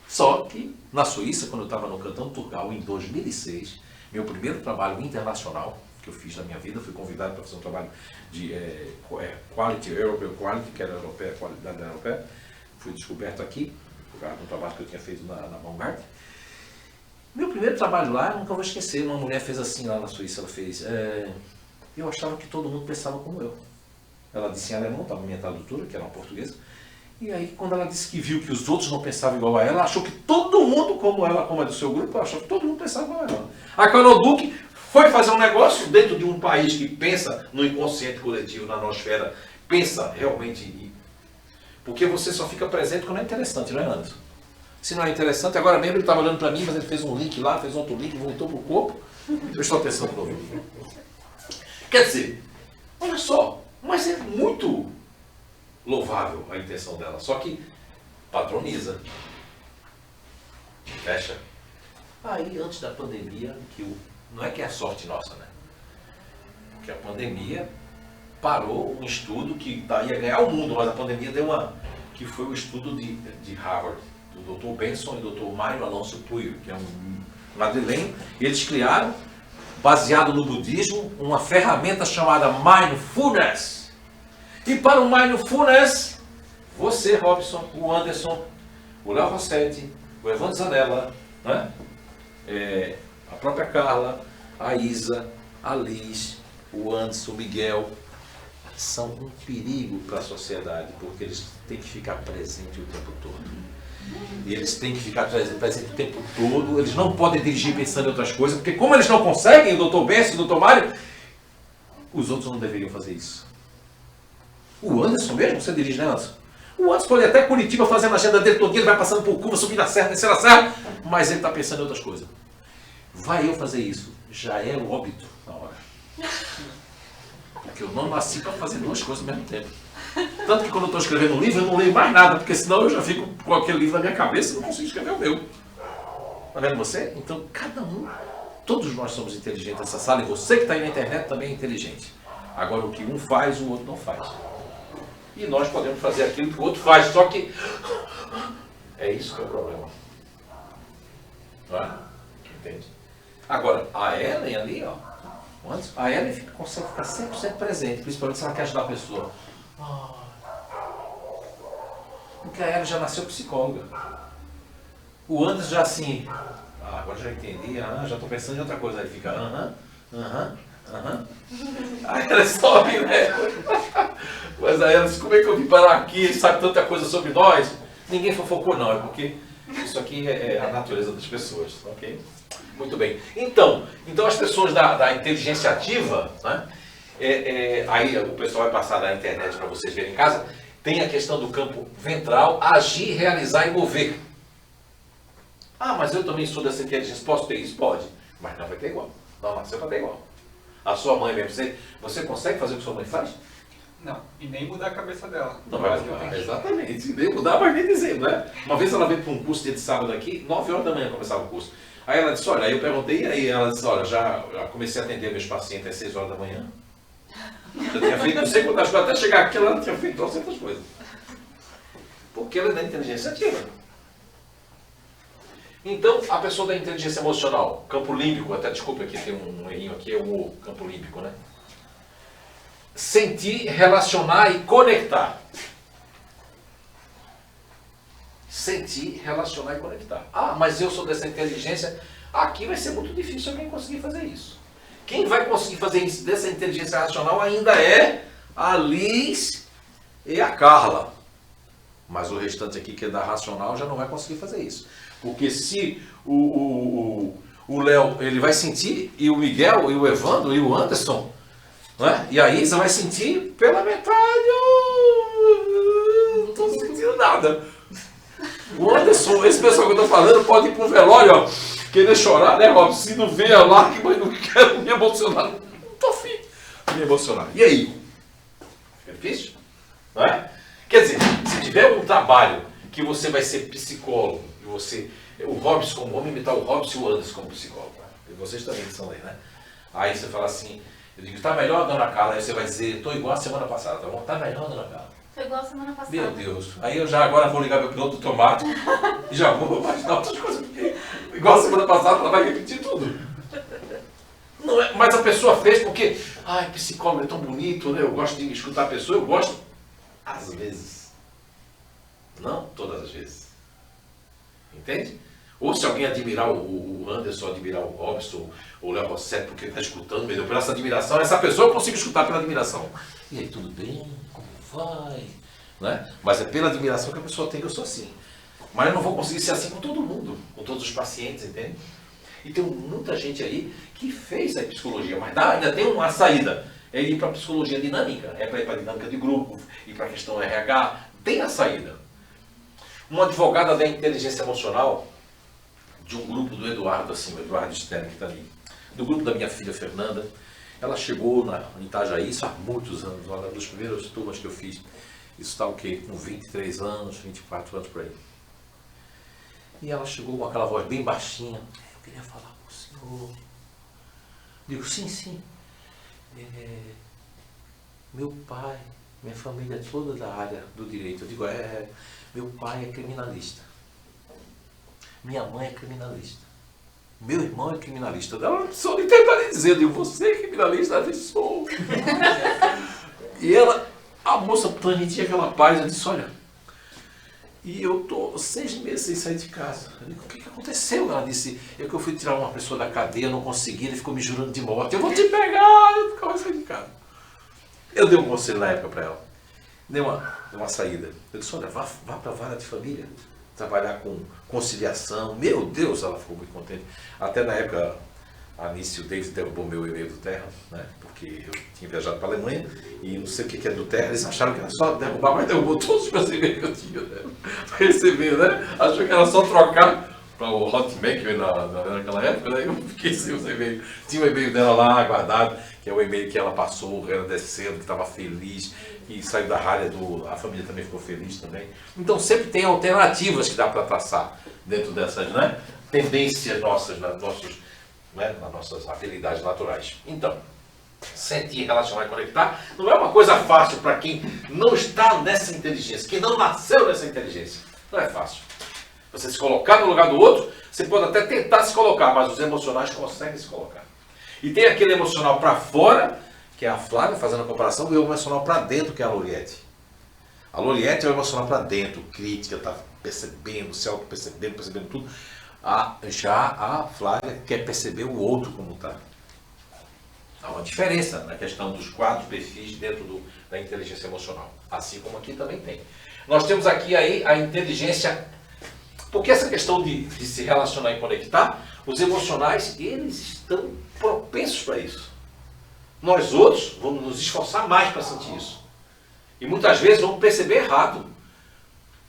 Só que, na Suíça, quando eu estava no Cantão Turgal, em 2006, meu primeiro trabalho internacional que eu fiz na minha vida, fui convidado para fazer um trabalho de Quality European Quality, que era europeia, qualidade europeia. Fui descoberto aqui, um trabalho que eu tinha feito na Vanguard. Meu primeiro trabalho lá, eu nunca vou esquecer, uma mulher fez assim lá na Suíça, ela fez... eu achava que todo mundo pensava como eu. Ela disse em alemão, estava minha tradutora, que era uma portuguesa. E aí, quando ela disse que viu que os outros não pensavam igual a ela achou que todo mundo, como ela, como é do seu grupo, ela achou que todo mundo pensava igual a ela. A Carol Duque foi fazer um negócio dentro de um país que pensa no inconsciente coletivo, na nosfera, pensa realmente em... Porque você só fica presente quando é interessante, não é, Anderson? Se não é interessante, agora mesmo ele estava olhando para mim, mas ele fez um link lá, fez outro link, voltou para o corpo, prestou atenção de novo. Quer dizer, olha só, mas é muito louvável a intenção dela, só que padroniza. Fecha. Aí, antes da pandemia, não é que é a sorte nossa, né? Porque a pandemia parou um estudo que ia ganhar o mundo, mas a pandemia deu que foi o estudo de Harvard, do Dr. Benson e do Dr. Mário Alonso Puig, que é um madrilenho. Eles criaram, baseado no budismo, uma ferramenta chamada Mindfulness. E para o Mindfulness, você, Robson, o Anderson, o Léo Rossetti, o Evandro Zanella, né? A própria Carla, a Isa, a Liz, o Anderson, o Miguel, são um perigo para a sociedade, porque eles têm que ficar presentes o tempo todo. E eles têm que ficar presentes o tempo todo, eles não podem dirigir pensando em outras coisas, porque como eles não conseguem, o Dr. Benson e o Dr. Mário, os outros não deveriam fazer isso. O Anderson mesmo, você dirige, né, Anderson? O Anderson pode ir até Curitiba fazendo a agenda dele todo dia, ele vai passando por curva, subindo a serra, descendo a serra, mas ele está pensando em outras coisas. Vai eu fazer isso, já é o óbito na hora. Porque eu não nasci para fazer duas coisas ao mesmo tempo. Tanto que quando eu estou escrevendo um livro, eu não leio mais nada, porque senão eu já fico com aquele livro na minha cabeça e não consigo escrever o meu. Está vendo você? Então, cada um, todos nós somos inteligentes nessa sala, e você que está aí na internet também é inteligente. Agora, o que um faz, o outro não faz. E nós podemos fazer aquilo que o outro faz, só que é isso que é o problema. Não é? Entende? Agora, a Ellen ali, ó, a Ellen consegue ficar 100% presente, principalmente se ela quer ajudar a pessoa. Porque a Ellen já nasceu psicóloga. O Anderson já assim, agora já entendi, já estou pensando em outra coisa. Aí fica, Aí ela sobe, né? Mas aí ela disse, como é que eu vim parar aqui? Ele sabe tanta coisa sobre nós. Ninguém fofocou não, é porque isso aqui é a natureza das pessoas, ok? Muito bem. Então as pessoas da inteligência ativa, né? Aí o pessoal vai passar da internet para vocês verem em casa, tem a questão do campo ventral, agir, realizar e mover. Mas eu também sou dessa inteligência, posso ter isso? Pode, mas não vai ter igual. Não nasceu para ter igual. A sua mãe mesmo, você consegue fazer o que sua mãe faz? Não, e nem mudar a cabeça dela. Não vai mudar, exatamente. Nem mudar, mas nem dizendo, né? Uma vez ela veio para um curso de sábado aqui, 9 horas da manhã começava o curso. Aí ela disse, olha, aí eu perguntei, e aí ela disse, olha, já comecei a atender meus pacientes às 6 horas da manhã. Eu tinha feito, não sei quantas coisas, até chegar aqui ela tinha feito 300 coisas. Porque ela é da inteligência ativa. Então, a pessoa da inteligência emocional, campo límbico, até desculpa aqui, tem um errinho aqui, é o campo límbico, né? Sentir, relacionar e conectar. Sentir, relacionar e conectar. Mas eu sou dessa inteligência. Aqui vai ser muito difícil alguém conseguir fazer isso. Quem vai conseguir fazer isso dessa inteligência racional ainda é a Liz e a Carla. Mas o restante aqui que é da racional já não vai conseguir fazer isso. Porque se o Léo ele vai sentir, e o Miguel, e o Evandro, e o Anderson, né? E a Isa vai sentir pela metade, não estou sentindo nada. O Anderson, esse pessoal que eu estou falando, pode ir para um velório, ó, querer chorar, né, Rob? Se não vê a lágrima, eu não quero me emocionar. Não estou afim de me emocionar. E aí? Fica difícil? Não é? Quer dizer, se tiver um trabalho que você vai ser psicólogo, e você, o Robson como homem, imitar o Robson e o Anderson como psicólogo. E vocês também que são aí, né? Aí você fala assim, eu digo, tá melhor, dona Carla? Aí você vai dizer, tô igual a semana passada, tá bom? Tá melhor, dona Carla? Tô igual a semana passada. Meu Deus. Aí eu já agora vou ligar meu piloto automático e já vou imaginar outras coisas, porque igual a semana passada ela vai repetir tudo. Não é, mas a pessoa fez porque, psicólogo é tão bonito, né? Eu gosto de escutar a pessoa, eu gosto, às vezes. Não todas as vezes. Entende? Ou se alguém admirar o Anderson, admirar o Robson, ou o Léo Rossetti, porque está escutando, mesmo, por essa admiração, essa pessoa eu consigo escutar pela admiração. E aí, tudo bem? Como vai? Né? Mas é pela admiração que a pessoa tem que eu sou assim. Mas eu não vou conseguir ser assim com todo mundo, com todos os pacientes, entende? E tem muita gente aí que fez a psicologia, mas ainda tem uma saída. É ir para a psicologia dinâmica, é para ir para a dinâmica de grupo, ir para a questão RH, tem a saída. Uma advogada da inteligência emocional, de um grupo do Eduardo, assim, o Eduardo Stern, que está ali, do grupo da minha filha Fernanda, ela chegou em Itajaí, isso há muitos anos, uma das primeiras turmas que eu fiz, isso está o quê? Com 23 anos, 24 anos por aí. E ela chegou com aquela voz bem baixinha, eu queria falar com o senhor. Digo, sim. meu pai, minha família é toda da área do direito. Eu digo, meu pai é criminalista. Minha mãe é criminalista. Meu irmão é criminalista. Ela só me tenta dizer, eu digo, você é criminalista? Ela disse, sou. E ela, a moça transmitia aquela paz, eu disse, olha, e eu tô 6 meses sem sair de casa. Eu digo, o que aconteceu? Ela disse, que eu fui tirar uma pessoa da cadeia, não consegui, ele ficou me jurando de morte, eu vou te pegar, eu ficava sem de casa. Eu dei um conselho na época para ela, dei uma saída. Eu disse, olha, vá para a vara de família, trabalhar com conciliação. Meu Deus, ela ficou muito contente. Até na época, a Anice e o David derrubou meu e-mail do Terra, né? Porque eu tinha viajado para a Alemanha e não sei o que é do Terra, eles acharam que era só derrubar, mas derrubou todos os meus e-mails que eu tinha, né? Para receber, né? Achou que era só trocar para o Hotmail, que veio naquela época, né? Eu fiquei sem os e-mails. Tinha o e-mail dela lá guardado, que é o e-mail que ela passou, agradecendo, que estava feliz, e saiu da rádio, a família também ficou feliz também. Então sempre tem alternativas que dá para traçar dentro dessas, né, tendências nossas, nas nossas habilidades naturais. Então, sentir, relacionar e conectar não é uma coisa fácil para quem não está nessa inteligência, quem não nasceu nessa inteligência. Não é fácil. Você se colocar no lugar do outro, você pode até tentar se colocar, mas os emocionais conseguem se colocar. E tem aquele emocional para fora, que é a Flávia fazendo a comparação, e o emocional para dentro, que é a Loriete. A Loriete é o emocional para dentro, crítica, está percebendo, se auto-percebendo, percebendo tudo. Já a Flávia quer perceber o outro como está. Há uma diferença na questão dos 4 perfis dentro da inteligência emocional. Assim como aqui também tem. Nós temos aqui aí a inteligência, porque essa questão de se relacionar e conectar, os emocionais, eles estão propensos para isso. Nós outros vamos nos esforçar mais para sentir isso. E muitas vezes vamos perceber errado.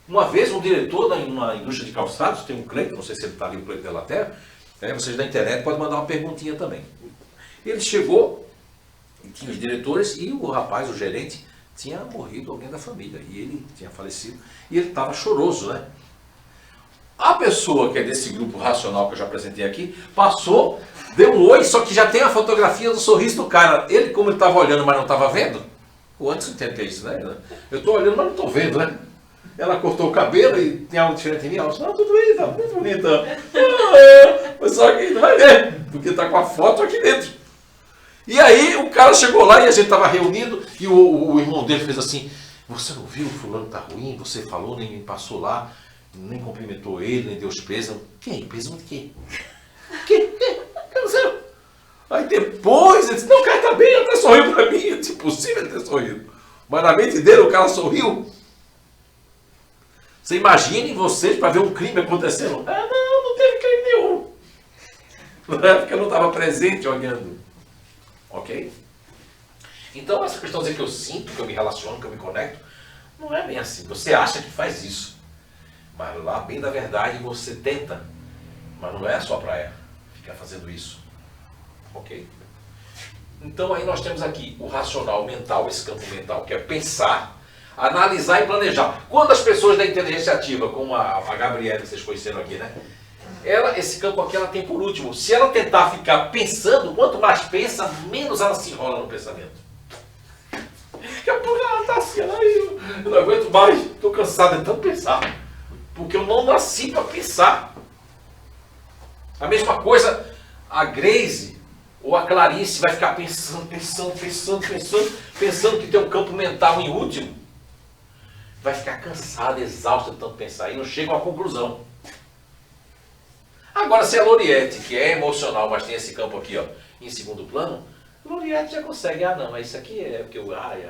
Uma vez um diretor da indústria de calçados, tem um Cleiton, não sei se ele está ali, o Cleiton da Inglaterra, vocês da internet podem mandar uma perguntinha também. Ele chegou, e tinha os diretores, e o rapaz, o gerente, tinha morrido alguém da família, e ele tinha falecido, e ele estava choroso, né? A pessoa que é desse grupo racional que eu já apresentei aqui, passou, deu um oi, só que já tem a fotografia do sorriso do cara. Ele, como ele estava olhando, mas não estava vendo, o Anderson entende que é isso, né? Eu estou olhando, mas não estou vendo, né? Ela cortou o cabelo e tem algo diferente em mim. Ela disse, não, tudo bem, tá muito bonita. Mas só que não vai ver, porque está com a foto aqui dentro. E aí o cara chegou lá e a gente estava reunido e o irmão dele fez assim, você não viu, o fulano tá ruim, você falou, nem passou lá, nem cumprimentou ele, nem deu os pêsames. Quem? Pêsamo de quê? Que? Aí depois ele disse, não, o cara tá bem, ele até sorriu para mim. É impossível ele ter sorrido. Mas na mente dele o cara sorriu. Você imagine vocês para ver um crime acontecendo. Ah, não teve crime nenhum. Não é porque eu não estava presente olhando. Ok? Então essa questão de dizer que eu sinto, que eu me relaciono, que eu me conecto, não é bem assim. Você acha que faz isso. Mas lá, bem da verdade, você tenta. Mas não é só para ficar fazendo isso. Ok? Então aí nós temos aqui o racional mental, esse campo mental, que é pensar, analisar e planejar. Quando as pessoas da inteligência ativa, como a Gabriela que vocês conheceram aqui, né? Esse campo aqui ela tem por último. Se ela tentar ficar pensando, quanto mais pensa, menos ela se enrola no pensamento. Daqui a pouco ela está assim, eu não aguento mais, estou cansado de tanto pensar. Porque eu não nasci para pensar. A mesma coisa, a Grace ou a Clarice vai ficar pensando que tem um campo mental em último. Vai ficar cansada, exausta de tanto pensar e não chega a uma conclusão. Agora, se a Loriete, que é emocional, mas tem esse campo aqui, ó, em segundo plano, Loriete já consegue, não, isso aqui é porque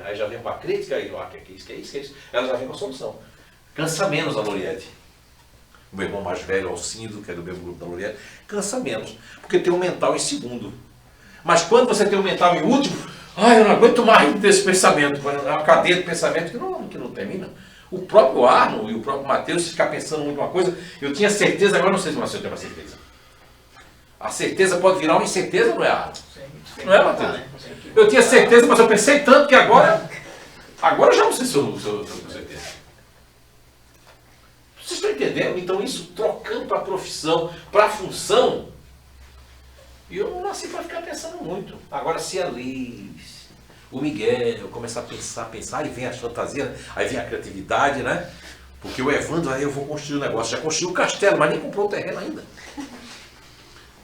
aí já vem com a crítica, que é isso, ela já vem com a solução. Cansa menos a Loriete. O meu irmão mais velho, Alcindo, que é do mesmo grupo da Loriete, cansa menos, porque tem um mental em segundo. Mas quando você tem um mental em último, eu não aguento mais desse pensamento, é uma cadeia de pensamento que não termina. O próprio Arno e o próprio Mateus, se ficar pensando muito uma coisa, eu tinha certeza, agora não sei se eu tenho uma certeza. A certeza pode virar uma incerteza, não é, Arno? Não é, Mateus? Eu tinha certeza, mas eu pensei tanto que agora eu já não sei se eu tenho certeza. Vocês estão entendendo? Então isso trocando para a profissão, para a função, e eu não nasci para ficar pensando muito. Agora, se a Liz o Miguel, começar a pensar, aí vem a fantasia, aí vem a criatividade, né? Porque o Evandro, aí eu vou construir um negócio, já construiu o castelo, mas nem comprou o terreno ainda.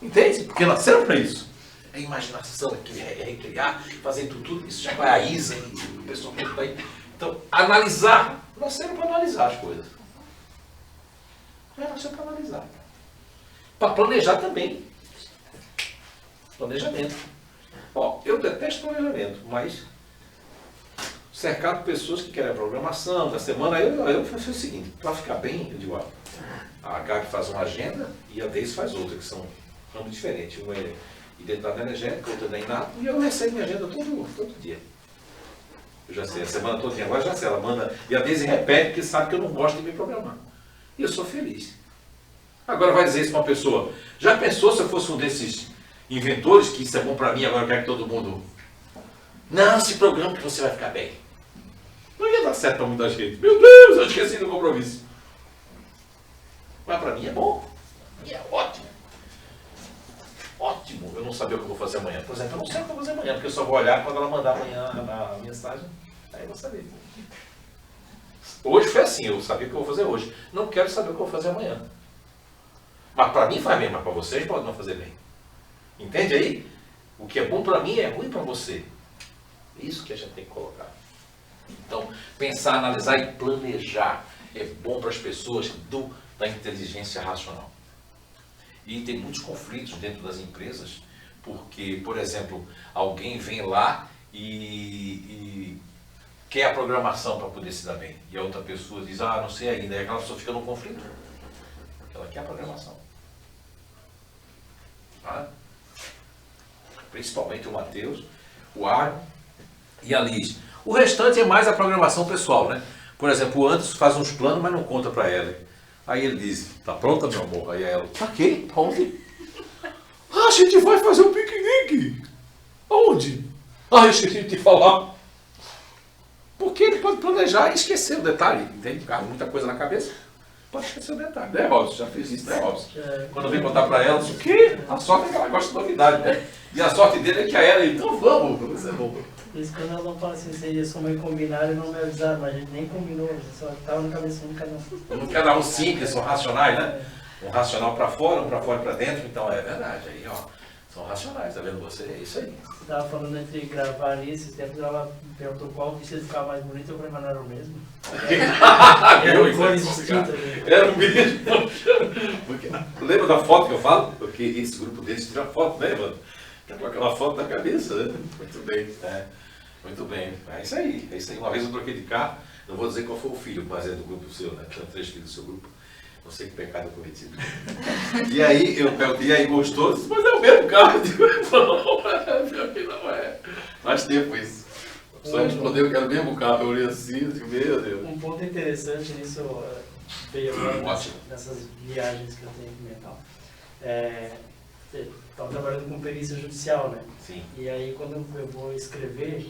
Entende? Porque nasceram para isso. É imaginação, é recriar, fazer tudo, isso já vai a Isa, o pessoal que está aí. Então, analisar, nasceram para analisar as coisas. Nasceram para analisar. Para planejar também. Planejamento. Ó, eu detesto planejamento, mas cercado de pessoas que querem a programação da semana, eu faço o seguinte, para ficar bem, eu digo, ó, a Gabi faz uma agenda e a Deise faz outra, que são ramos diferentes. Um é identidade energética, outro é inato, e eu recebo minha agenda todo dia. Eu já sei, a semana toda, agora já sei, ela manda, e a Deise repete, porque sabe que eu não gosto de me programar. E eu sou feliz. Agora vai dizer isso para uma pessoa, já pensou se eu fosse um desses inventores, que isso é bom para mim, agora eu quero que todo mundo... Não, se programa que você vai ficar bem. Não ia dar certo para muita gente. Meu Deus, eu esqueci do compromisso. Mas para mim é bom. E é ótimo. Ótimo eu não saber o que eu vou fazer amanhã. Por exemplo, eu não sei o que eu vou fazer amanhã, porque eu só vou olhar quando ela mandar amanhã a mensagem. Aí eu vou saber. Hoje foi assim, eu sabia o que eu vou fazer hoje. Não quero saber o que eu vou fazer amanhã. Mas para mim faz bem, mas para vocês pode não fazer bem. Entende aí? O que é bom para mim é ruim para você. Isso que a gente tem que colocar. Então, pensar, analisar e planejar é bom para as pessoas da inteligência racional. E tem muitos conflitos dentro das empresas, porque, por exemplo, alguém vem lá e quer a programação para poder se dar bem. E a outra pessoa diz, não sei ainda. E aquela pessoa fica num conflito. Ela quer a programação. Tá? Principalmente o Matheus, o Aaron e a Liz. O restante é mais a programação pessoal, né? Por exemplo, o Anderson faz uns planos, mas não conta para ela. Aí ele diz, tá pronta, meu amor? Aí ela, pra quê? Onde? A gente vai fazer um piquenique. Aonde? Eu esqueci de te falar. Porque ele pode planejar e esquecer o detalhe. Entende? Ficar muita coisa na cabeça. Pode esquecer o detalhe. Né, Robson? Já fiz isso, né, Robson? Quando vem contar para ela, diz, o quê? A sorte é que ela gosta de novidade, né? E a sorte dele é que a ela, então vamos, isso é bom. Por isso quando ela não fala assim, vocês sua mãe combinaram e não me avisaram, mas a gente nem combinou, só estava no cabeça de cada um. Cada um simples, são racionais, né? Um racional para fora, um para fora e para dentro, então é verdade. Aí, ó, são racionais, tá vendo você? É isso aí. Você estava falando entre gravar ali, esses tempos ela perguntou qual vestido ficava mais bonito, eu falei, mas não era o mesmo. Eram cores distintas. Era o mesmo. Porque, lembra da foto que eu falo? Porque esse grupo deles tira foto, né, mano? Com aquela foto na cabeça, né? Muito bem, muito bem. É isso aí, é isso aí. Uma vez eu troquei de carro, não vou dizer qual foi o filho, mas é do grupo seu, né? Tinha 3 filhos do seu grupo. Não sei que pecado eu cometi. E aí eu perguntei, e aí gostou? Disse, mas é o mesmo carro. Eu digo, não é. Faz tempo isso. A pessoa respondeu que era o mesmo carro, eu olhei assim, eu digo, meu Deus. Um ponto interessante nisso, veio agora nessas viagens que eu tenho aqui mental. Estava trabalhando com perícia judicial, né? Sim. E aí quando eu vou escrever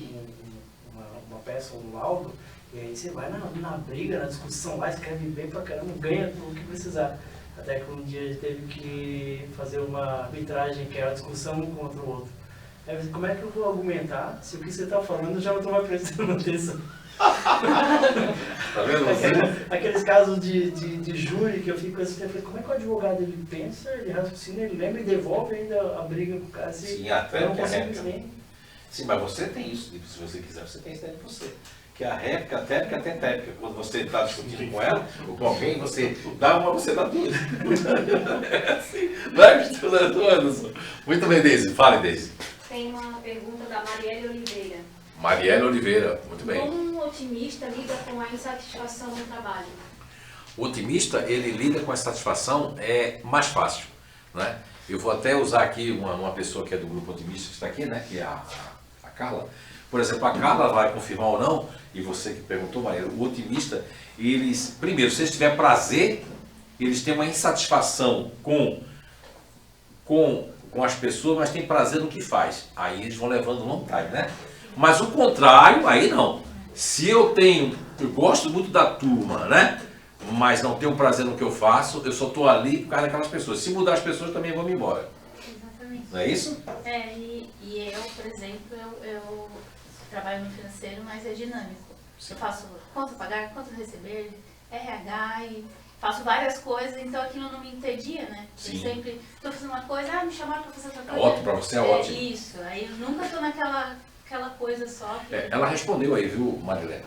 uma peça, um laudo, e aí você vai na briga, na discussão lá, escreve bem pra caramba, ganha tudo o que precisar. Até que um dia a gente teve que fazer uma arbitragem, que é a discussão um contra o outro. Aí eu disse, como é que eu vou argumentar se o que você está falando já não estou mais prestando atenção? Tá vendo você? Aqueles casos de júri que eu fico assim, como é que o advogado ele pensa, ele raciocina, ele lembra e devolve ainda a briga pro cara? Sim, até eu não que a consigo réplica. nem... Sim, mas você tem isso, se você quiser, você tem isso dentro de você. Que a réplica, a técnica, até técnica. Quando você está discutindo com ela, ou com alguém, você dá uma, você dá duas. É assim. Vai misturando, Anderson. Muito bem, Deise. Fale, Deise. Tem uma pergunta da Marielle Oliveira. Marielle Oliveira, muito bem. Como um otimista lida com a insatisfação no trabalho? O otimista, ele lida com a satisfação mais fácil, né? Eu vou até usar aqui uma pessoa que é do grupo otimista que está aqui, né? Que é a Carla. Por exemplo, a Carla vai confirmar ou não, e você que perguntou, Maria, o otimista, eles, primeiro, se eles tiverem prazer, eles têm uma insatisfação com as pessoas, mas tem prazer no que faz. Aí eles vão levando vontade, né? Mas o contrário, aí não. Se eu gosto muito da turma, né? Mas não tenho prazer no que eu faço, eu só estou ali por causa daquelas pessoas. Se mudar as pessoas, também vão me embora. Exatamente. Não é isso? E eu, por exemplo, eu trabalho no financeiro, mas é dinâmico. Eu faço conta a pagar, conta a receber, RH e faço várias coisas, então aquilo não me entedia, né? Sim. Eu sempre estou fazendo uma coisa, me chamaram para fazer outra coisa. Ótimo, para você é ótimo. Isso, aí eu nunca estou naquela coisa só. Que... Ela respondeu aí, viu, Marilena?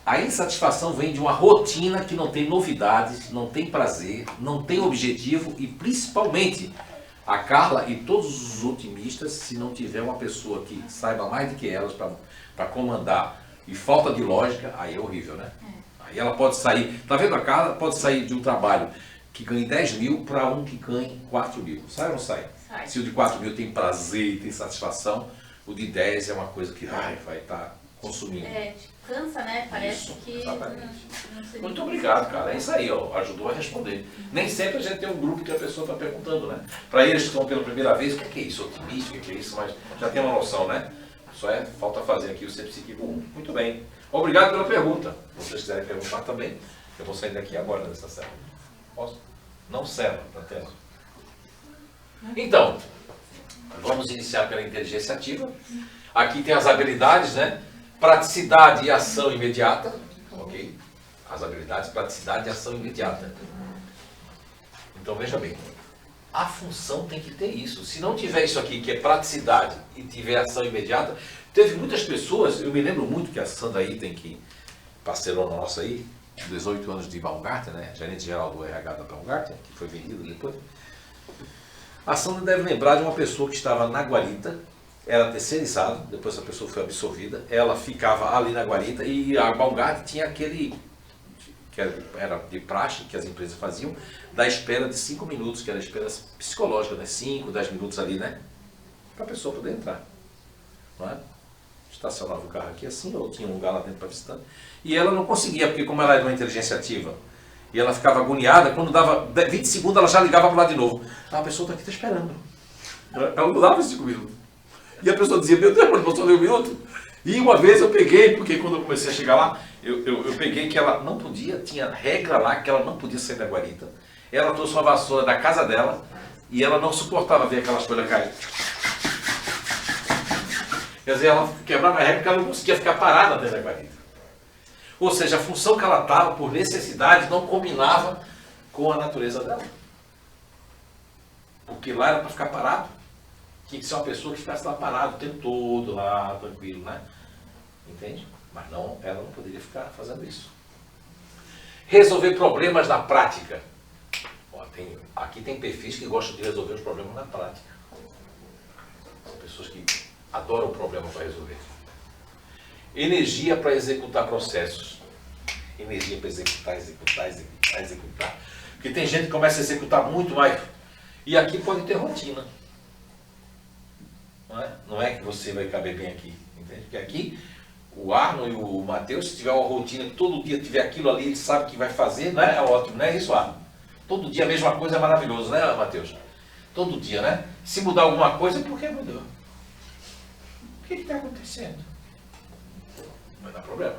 A insatisfação vem de uma rotina que não tem novidades, não tem prazer, não tem objetivo e principalmente a Carla e todos os otimistas, se não tiver uma pessoa que saiba mais do que elas para comandar e falta de lógica, aí é horrível, né? Aí ela pode sair, tá vendo a Carla? Pode sair de um trabalho que ganhe 10 mil para um que ganhe 4 mil. Sai ou não sai? Sai. Se o de 4 mil tem prazer e tem satisfação, o de 10 é uma coisa que vai estar consumindo. Cansa, né? Parece Isso, que exatamente. não sei. Muito obrigado, cara. É isso aí, ó. Ajudou a responder. Nem sempre a gente tem um grupo que a pessoa está perguntando, né? Para eles que estão pela primeira vez, o que é isso? Otimista, o que é isso? Mas já tem uma noção, né? Só falta fazer aqui o CPSIC 1. Muito bem. Obrigado pela pergunta. Se vocês quiserem perguntar também, eu vou sair daqui agora dessa célula. Posso? Não serve para a tela. Então, vamos iniciar pela inteligência ativa. Aqui tem as habilidades, né? Praticidade e ação imediata. Ok? As habilidades, praticidade e ação imediata. Então, veja bem. A função tem que ter isso. Se não tiver isso aqui, que é praticidade, e tiver ação imediata, teve muitas pessoas, eu me lembro muito que a Sandra Item, que parceirona nossa aí, 18 anos de Baumgarten, né? Gerente geral do RH da Baumgarten, que foi vendido depois. A Sandra deve lembrar de uma pessoa que estava na guarita, era terceirizada, depois a pessoa foi absorvida, ela ficava ali na guarita e a Baumgarten tinha aquele, que era de praxe, que as empresas faziam, da espera de 5 minutos, que era a espera psicológica, né? 5, 10 minutos ali, né? Para a pessoa poder entrar. Não é? Estacionava o carro aqui assim, ou tinha um lugar lá dentro para visitante. E ela não conseguia, porque como ela era uma inteligência ativa, e ela ficava agoniada, quando dava 20 segundos ela já ligava para lá de novo. Ah, a pessoa está aqui, está esperando. Ela não dava 5 minutos. E a pessoa dizia, meu Deus, mas passou 1 minuto. E uma vez eu peguei, porque quando eu comecei a chegar lá, eu peguei que ela não podia, tinha regra lá que ela não podia sair da guarita. Ela trouxe uma vassoura da casa dela e ela não suportava ver aquelas folhas cair. Quer dizer, ela quebrava a regra porque ela não conseguia ficar parada dentro da guarita. Ou seja, a função que ela estava, por necessidade, não combinava com a natureza dela. Porque lá era para ficar parado. Tinha que ser uma pessoa que ficasse lá parada o tempo todo, lá, tranquilo, né? Entende? Mas não, ela não poderia ficar fazendo isso. Resolver problemas na prática. Ó, aqui tem perfis que gostam de resolver os problemas na prática. São pessoas que adoram o problema para resolver. Energia para executar processos. Energia para executar. Porque tem gente que começa a executar muito mais. E aqui pode ter rotina. Não é que você vai caber bem aqui. Entende? Porque aqui, o Arno e o Matheus, se tiver uma rotina que todo dia tiver aquilo ali, ele sabe que vai fazer, não é? É ótimo, não é isso, Arno? Todo dia a mesma coisa é maravilhoso, né, Matheus? Todo dia, né? Se mudar alguma coisa, por que mudou? O que está acontecendo? Vai dar problema.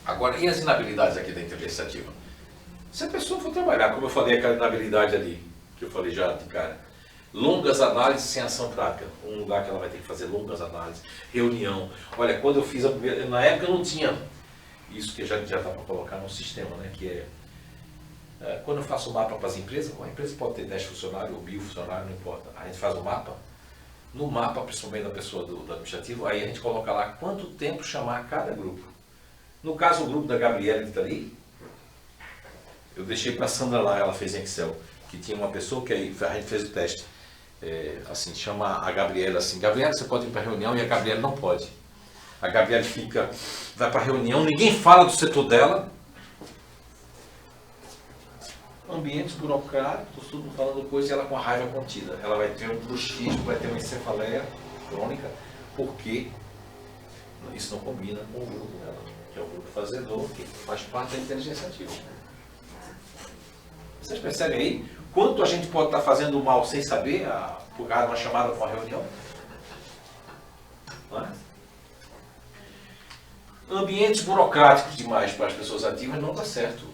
Agora, e as inabilidades aqui da inteligência ativa? Se a pessoa for trabalhar, como eu falei, aquela inabilidade ali, que eu falei já de cara, longas análises sem ação prática. Um lugar que ela vai ter que fazer longas análises, reunião. Olha, quando eu fiz a primeira, na época eu não tinha isso que já dá para colocar no sistema, né? Que quando eu faço o mapa para as empresas, uma empresa pode ter 10 funcionários ou 1000 funcionários, não importa. A gente faz o mapa. No mapa, principalmente da pessoa do administrativo, aí a gente coloca lá quanto tempo chamar cada grupo. No caso, o grupo da Gabriela que está ali, eu deixei para a Sandra lá, ela fez em Excel, que tinha uma pessoa que aí a gente fez o teste. Assim, chama a Gabriela assim, Gabriela, você pode ir para a reunião, e a Gabriela não pode. A Gabriela vai para a reunião, ninguém fala do setor dela. Ambientes burocráticos, tudo falando coisa, e ela com a raiva contida. Ela vai ter um bruxismo, vai ter uma encefaleia crônica, porque isso não combina com o grupo dela, que é o grupo fazedor, que faz parte da inteligência ativa. Vocês percebem aí quanto a gente pode estar fazendo mal sem saber, por causa de uma chamada para uma reunião? Não é? Ambientes burocráticos demais para as pessoas ativas não dá certo.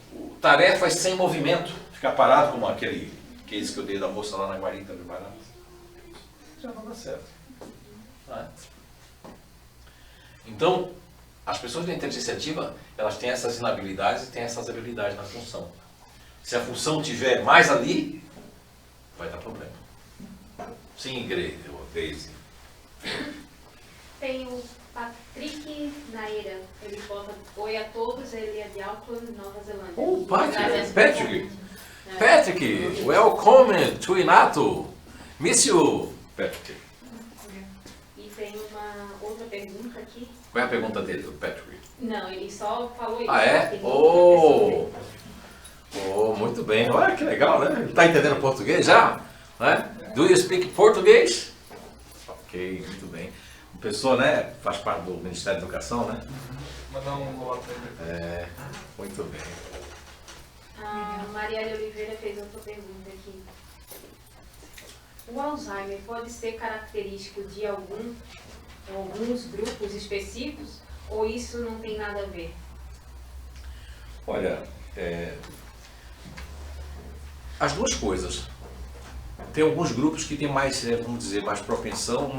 Tarefas sem movimento, ficar parado como aquele case que eu dei da moça lá na guarita preparada, já não dá certo. Não é? Então, as pessoas da inteligência ativa, elas têm essas inabilidades e têm essas habilidades na função. Se a função tiver mais ali, vai dar problema. Sim, Daisy. Tem o Patrick Naira. Ele bota oi a todos, ele é de Auckland, Nova Zelândia. Oh, Patrick! Patrick, welcome to Inato. Miss you, Patrick. E tem uma outra pergunta aqui. Qual é a pergunta dele, do Patrick? Não, ele só falou isso. Ah, é? Tem Oh, muito bem. Olha que legal, né? Ele está entendendo português já? Né? Do you speak português? Ok, muito bem. Uma pessoa, né, faz parte do Ministério da Educação, né? Mandar um olá para ele. Muito bem. A Marielle Oliveira fez outra pergunta aqui. O Alzheimer pode ser característico de alguns grupos específicos ou isso não tem nada a ver? Olha, as duas coisas. Tem alguns grupos que têm mais, vamos dizer, mais propensão,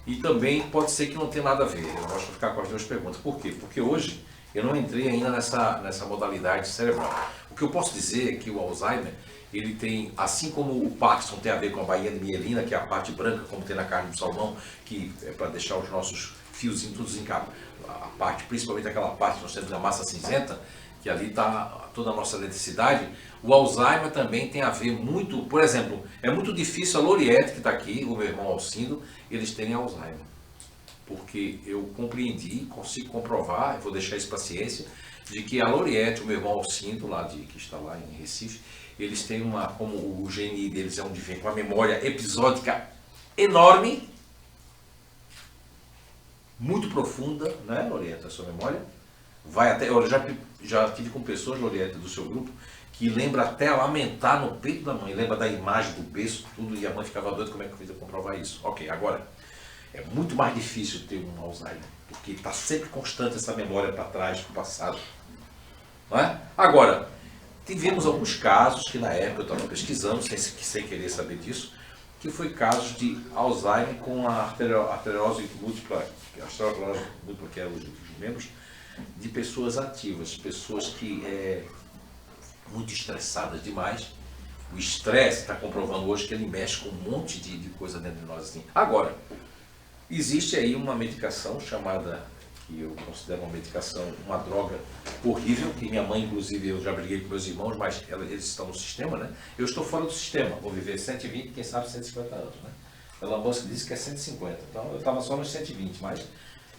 e também pode ser que não tenha nada a ver. Eu gosto de ficar com as duas perguntas. Por quê? Porque hoje eu não entrei ainda nessa modalidade cerebral. O que eu posso dizer é que o Alzheimer, ele tem, assim como o Parkinson tem a ver com a baía de mielina, que é a parte branca, como tem na carne do salmão, que é para deixar os nossos fiozinhos todos em cabo. A parte, principalmente aquela parte que nós temos da massa cinzenta, que ali está toda a nossa eletricidade. O Alzheimer também tem a ver muito, por exemplo, é muito difícil a Loriette, que está aqui, o meu irmão Alcindo, eles terem Alzheimer. Porque eu compreendi, consigo comprovar, eu vou deixar isso para a ciência, de que a Loriette, o meu irmão Alcindo, que está lá em Recife, eles têm como o GNI deles é onde vem com a memória episódica enorme, muito profunda, né, Loriette, a sua memória. Vai até, eu já tive com pessoas, Loriette, do seu grupo, que lembra até lamentar no peito da mãe, lembra da imagem do berço, tudo, e a mãe ficava doida, como é que eu fiz a comprovar isso? Ok, agora, é muito mais difícil ter um Alzheimer, porque está sempre constante essa memória para trás, para o passado. Não é? Agora, tivemos alguns casos que na época eu estava pesquisando, sem querer saber disso, que foi casos de Alzheimer com a arteriose múltipla, que é os membros, de pessoas ativas, pessoas que muito estressadas demais. O estresse está comprovando hoje que ele mexe com um monte de coisa dentro de nós. Assim. Agora, existe aí uma medicação chamada, que eu considero uma medicação, uma droga horrível, que minha mãe, inclusive, eu já briguei com meus irmãos, mas eles estão no sistema, né? Eu estou fora do sistema, vou viver 120, quem sabe 150 anos, né? Elon Musk disse que é 150, então eu estava só nos 120, mas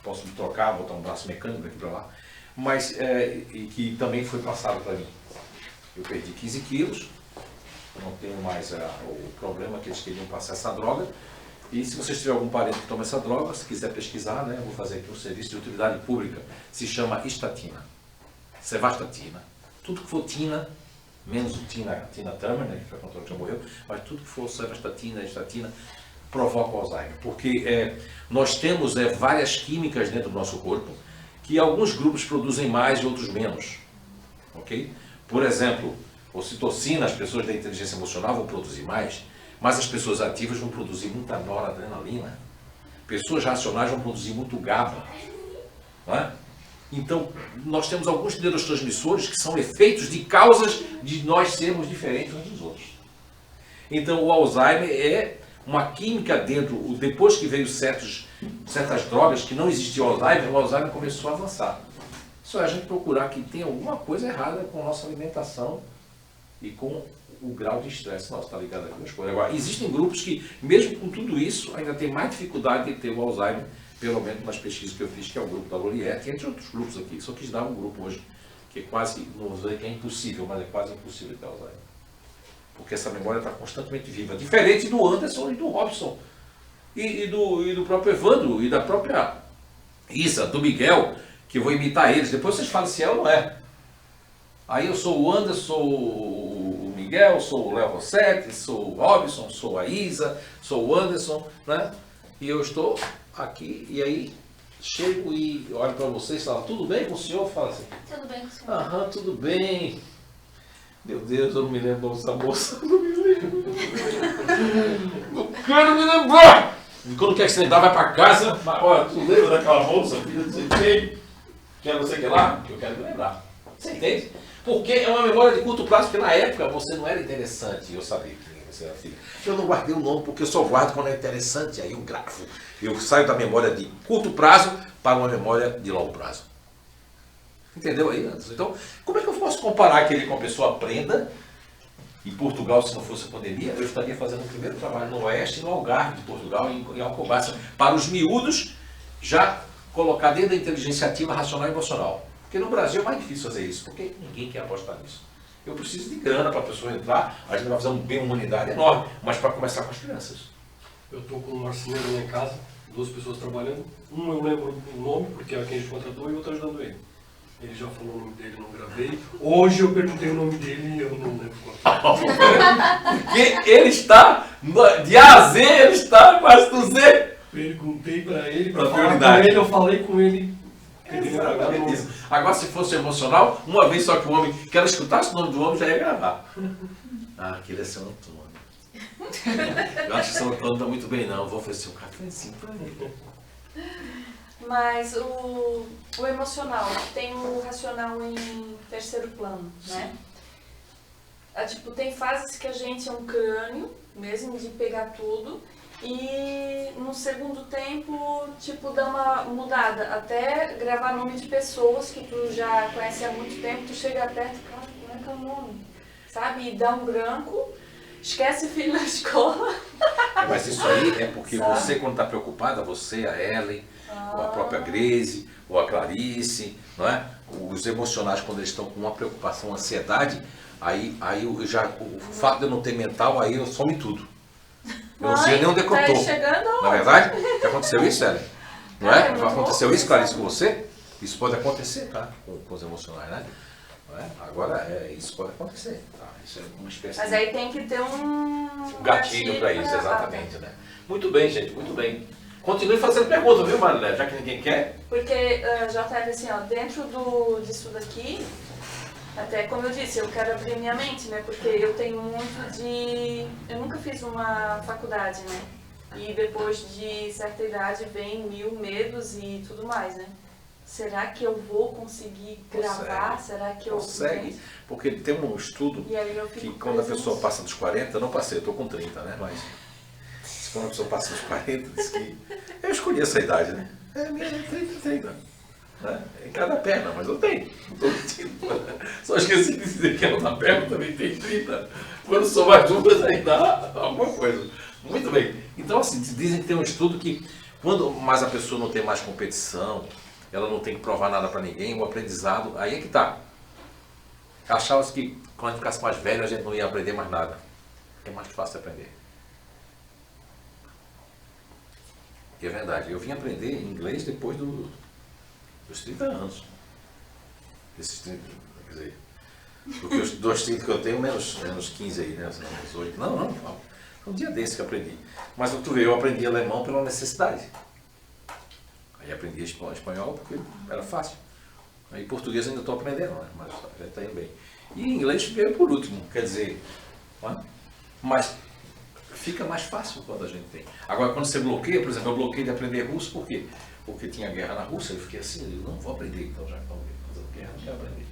posso me trocar, botar um braço mecânico daqui para lá, mas e que também foi passado para mim. Eu perdi 15 quilos, não tenho mais o problema que eles queriam passar essa droga. E se vocês tiverem algum parente que toma essa droga, se quiser pesquisar, né, eu vou fazer aqui um serviço de utilidade pública, se chama estatina, cevastatina. Tudo que for tina, menos o Tina Turner, né, que foi a cantora que já morreu, mas tudo que for cevastatina, estatina, provoca o Alzheimer. Porque nós temos várias químicas dentro do nosso corpo, que alguns grupos produzem mais e outros menos. Ok? Por exemplo, ocitocina, as pessoas da inteligência emocional vão produzir mais, mas as pessoas ativas vão produzir muita noradrenalina. Pessoas racionais vão produzir muito GABA. Não é? Então, nós temos alguns neurotransmissores que são efeitos de causas de nós sermos diferentes uns dos outros. Então, o Alzheimer é uma química dentro, depois que veio certas drogas que não existia o Alzheimer começou a avançar. Só é a gente procurar que tem alguma coisa errada com a nossa alimentação e com o grau de estresse nosso, está ligado a algumas coisas. Agora, existem grupos que, mesmo com tudo isso, ainda tem mais dificuldade de ter o Alzheimer, pelo menos nas pesquisas que eu fiz, que é o grupo da Loriette, entre outros grupos aqui. Só quis dar um grupo hoje, que é quase, não vou dizer que é impossível, mas é quase impossível ter Alzheimer. Porque essa memória está constantemente viva. Diferente do Anderson e do Robson. E do próprio Evandro, e da própria Isa, do Miguel, que eu vou imitar eles. Depois vocês falam se é ou não é. Aí eu sou o Anderson, sou o Miguel, sou o Léo Rossetti, sou o Robson, sou a Isa, sou o Anderson, né? E eu estou aqui, e aí chego e olho para vocês e falo, tudo bem com o senhor? Fala assim. Tudo bem com o senhor? Aham, tudo bem. Meu Deus, eu não me lembro dessa moça. Não me lembro. Não quero me lembrar. E quando quer se lembrar, vai para casa, olha, tu lembra daquela moça, filha do sei que é não sei o que lá, que eu quero me lembrar. Você entende? Porque é uma memória de curto prazo, porque na época você não era interessante, eu sabia que você era filha. Eu não guardei o nome, porque eu só guardo quando é interessante, aí eu gravo. Eu saio da memória de curto prazo para uma memória de longo prazo. Entendeu aí, Anderson? Então, como é que eu posso comparar aquele com a pessoa aprenda? Em Portugal, se não fosse a pandemia, eu estaria fazendo o primeiro trabalho no Oeste, no Algarve de Portugal, em Alcobaça, para os miúdos já colocar dentro da inteligência ativa, racional e emocional. Porque no Brasil é mais difícil fazer isso, porque ninguém quer apostar nisso. Eu preciso de grana para a pessoa entrar, a gente vai fazer um bem humanidade enorme, mas para começar com as crianças. Eu estou com um marceneiro lá em casa, 2 pessoas trabalhando. Um eu lembro o nome, porque é quem a gente contratou, e o outro ajudando ele. Ele já falou o nome dele, não gravei. Hoje eu perguntei o nome dele e eu não lembro qual. Porque ele está, de A a Z, ele está quase do Z. Perguntei para ele, para Pra falar prioridade. com ele, eu falei com ele. Exatamente isso. Agora, se fosse emocional, uma vez só que o homem, que ela escutasse o nome do homem, já ia gravar. Ah, aquele é seu Antônio. Eu acho que seu Antônio está muito bem, não. Eu vou oferecer um cafezinho para ele. Mas o emocional tem o racional em terceiro plano, né? Tipo, tem fases que a gente é um crânio, mesmo de pegar tudo, e no segundo tempo, tipo, dá uma mudada. Até gravar nome de pessoas que tu já conhece há muito tempo, tu chega perto e fala, como é que é o nome? Sabe? E dá um branco, esquece o filho na escola. Mas isso aí é porque Sabe? você, quando está preocupada, você, a Ellen, ou a própria Grace, ou a Clarice, não é? Os emocionais, quando eles estão com uma preocupação, uma ansiedade, aí o fato de eu não ter mental, aí eu some tudo. Eu não sei nem onde é que eu tô. Não é verdade? Já aconteceu isso, Ellen? Não é? Aconteceu isso, Clarice, com você? Isso pode acontecer, tá? Com os emocionais, né? Não é? Agora, isso pode acontecer. Tá? Isso é uma espécie Mas de aí tem que ter um gatilho para isso, exatamente, né? Muito bem, gente, muito bem. Continue fazendo pergunta, viu, Marilé? Já que ninguém quer. Porque, JF, assim, ó, dentro disso daqui, até como eu disse, eu quero abrir minha mente, né? Porque eu tenho muito de... Eu nunca fiz uma faculdade, né? E depois de certa idade vem 1000 medos e tudo mais, né? Será que eu vou conseguir gravar? Será que eu... Consegue, porque tem um estudo E aí eu fico que quando a presa pessoa nisso. passa dos 40, eu não passei, eu estou com 30, né? Mas quando a pessoa passa dos 40, diz que... Eu escolhi essa idade, né? É minha 30. Né? Em cada perna, mas eu tenho. Não estou mentindo. Só esqueci de dizer que a outra perna também tem 30. Quando somar duas, aí dá alguma coisa. Muito bem. Então, assim, dizem que tem um estudo que quando mais a pessoa não tem mais competição, ela não tem que provar nada para ninguém, o aprendizado, aí é que está. Achava-se que quando a gente ficasse mais velho, a gente não ia aprender mais nada. É mais fácil aprender. E é verdade, eu vim aprender inglês depois dos 30 anos. Esses 30, quer dizer, porque os 2,30 que eu tenho, menos 15 aí, né? Menos 8. Não. Foi um dia desse que eu aprendi. Mas tu vê, eu aprendi alemão pela necessidade. Aí aprendi espanhol porque era fácil. Aí português ainda estou aprendendo, né? Mas já está indo bem. E inglês veio por último, quer dizer, não é? Mas fica mais fácil quando a gente tem. Agora, quando você bloqueia, por exemplo, eu bloqueei de aprender russo, por quê? Porque tinha guerra na Rússia, eu fiquei assim, eu não vou aprender, então já que estão fazendo guerra, não quero aprender.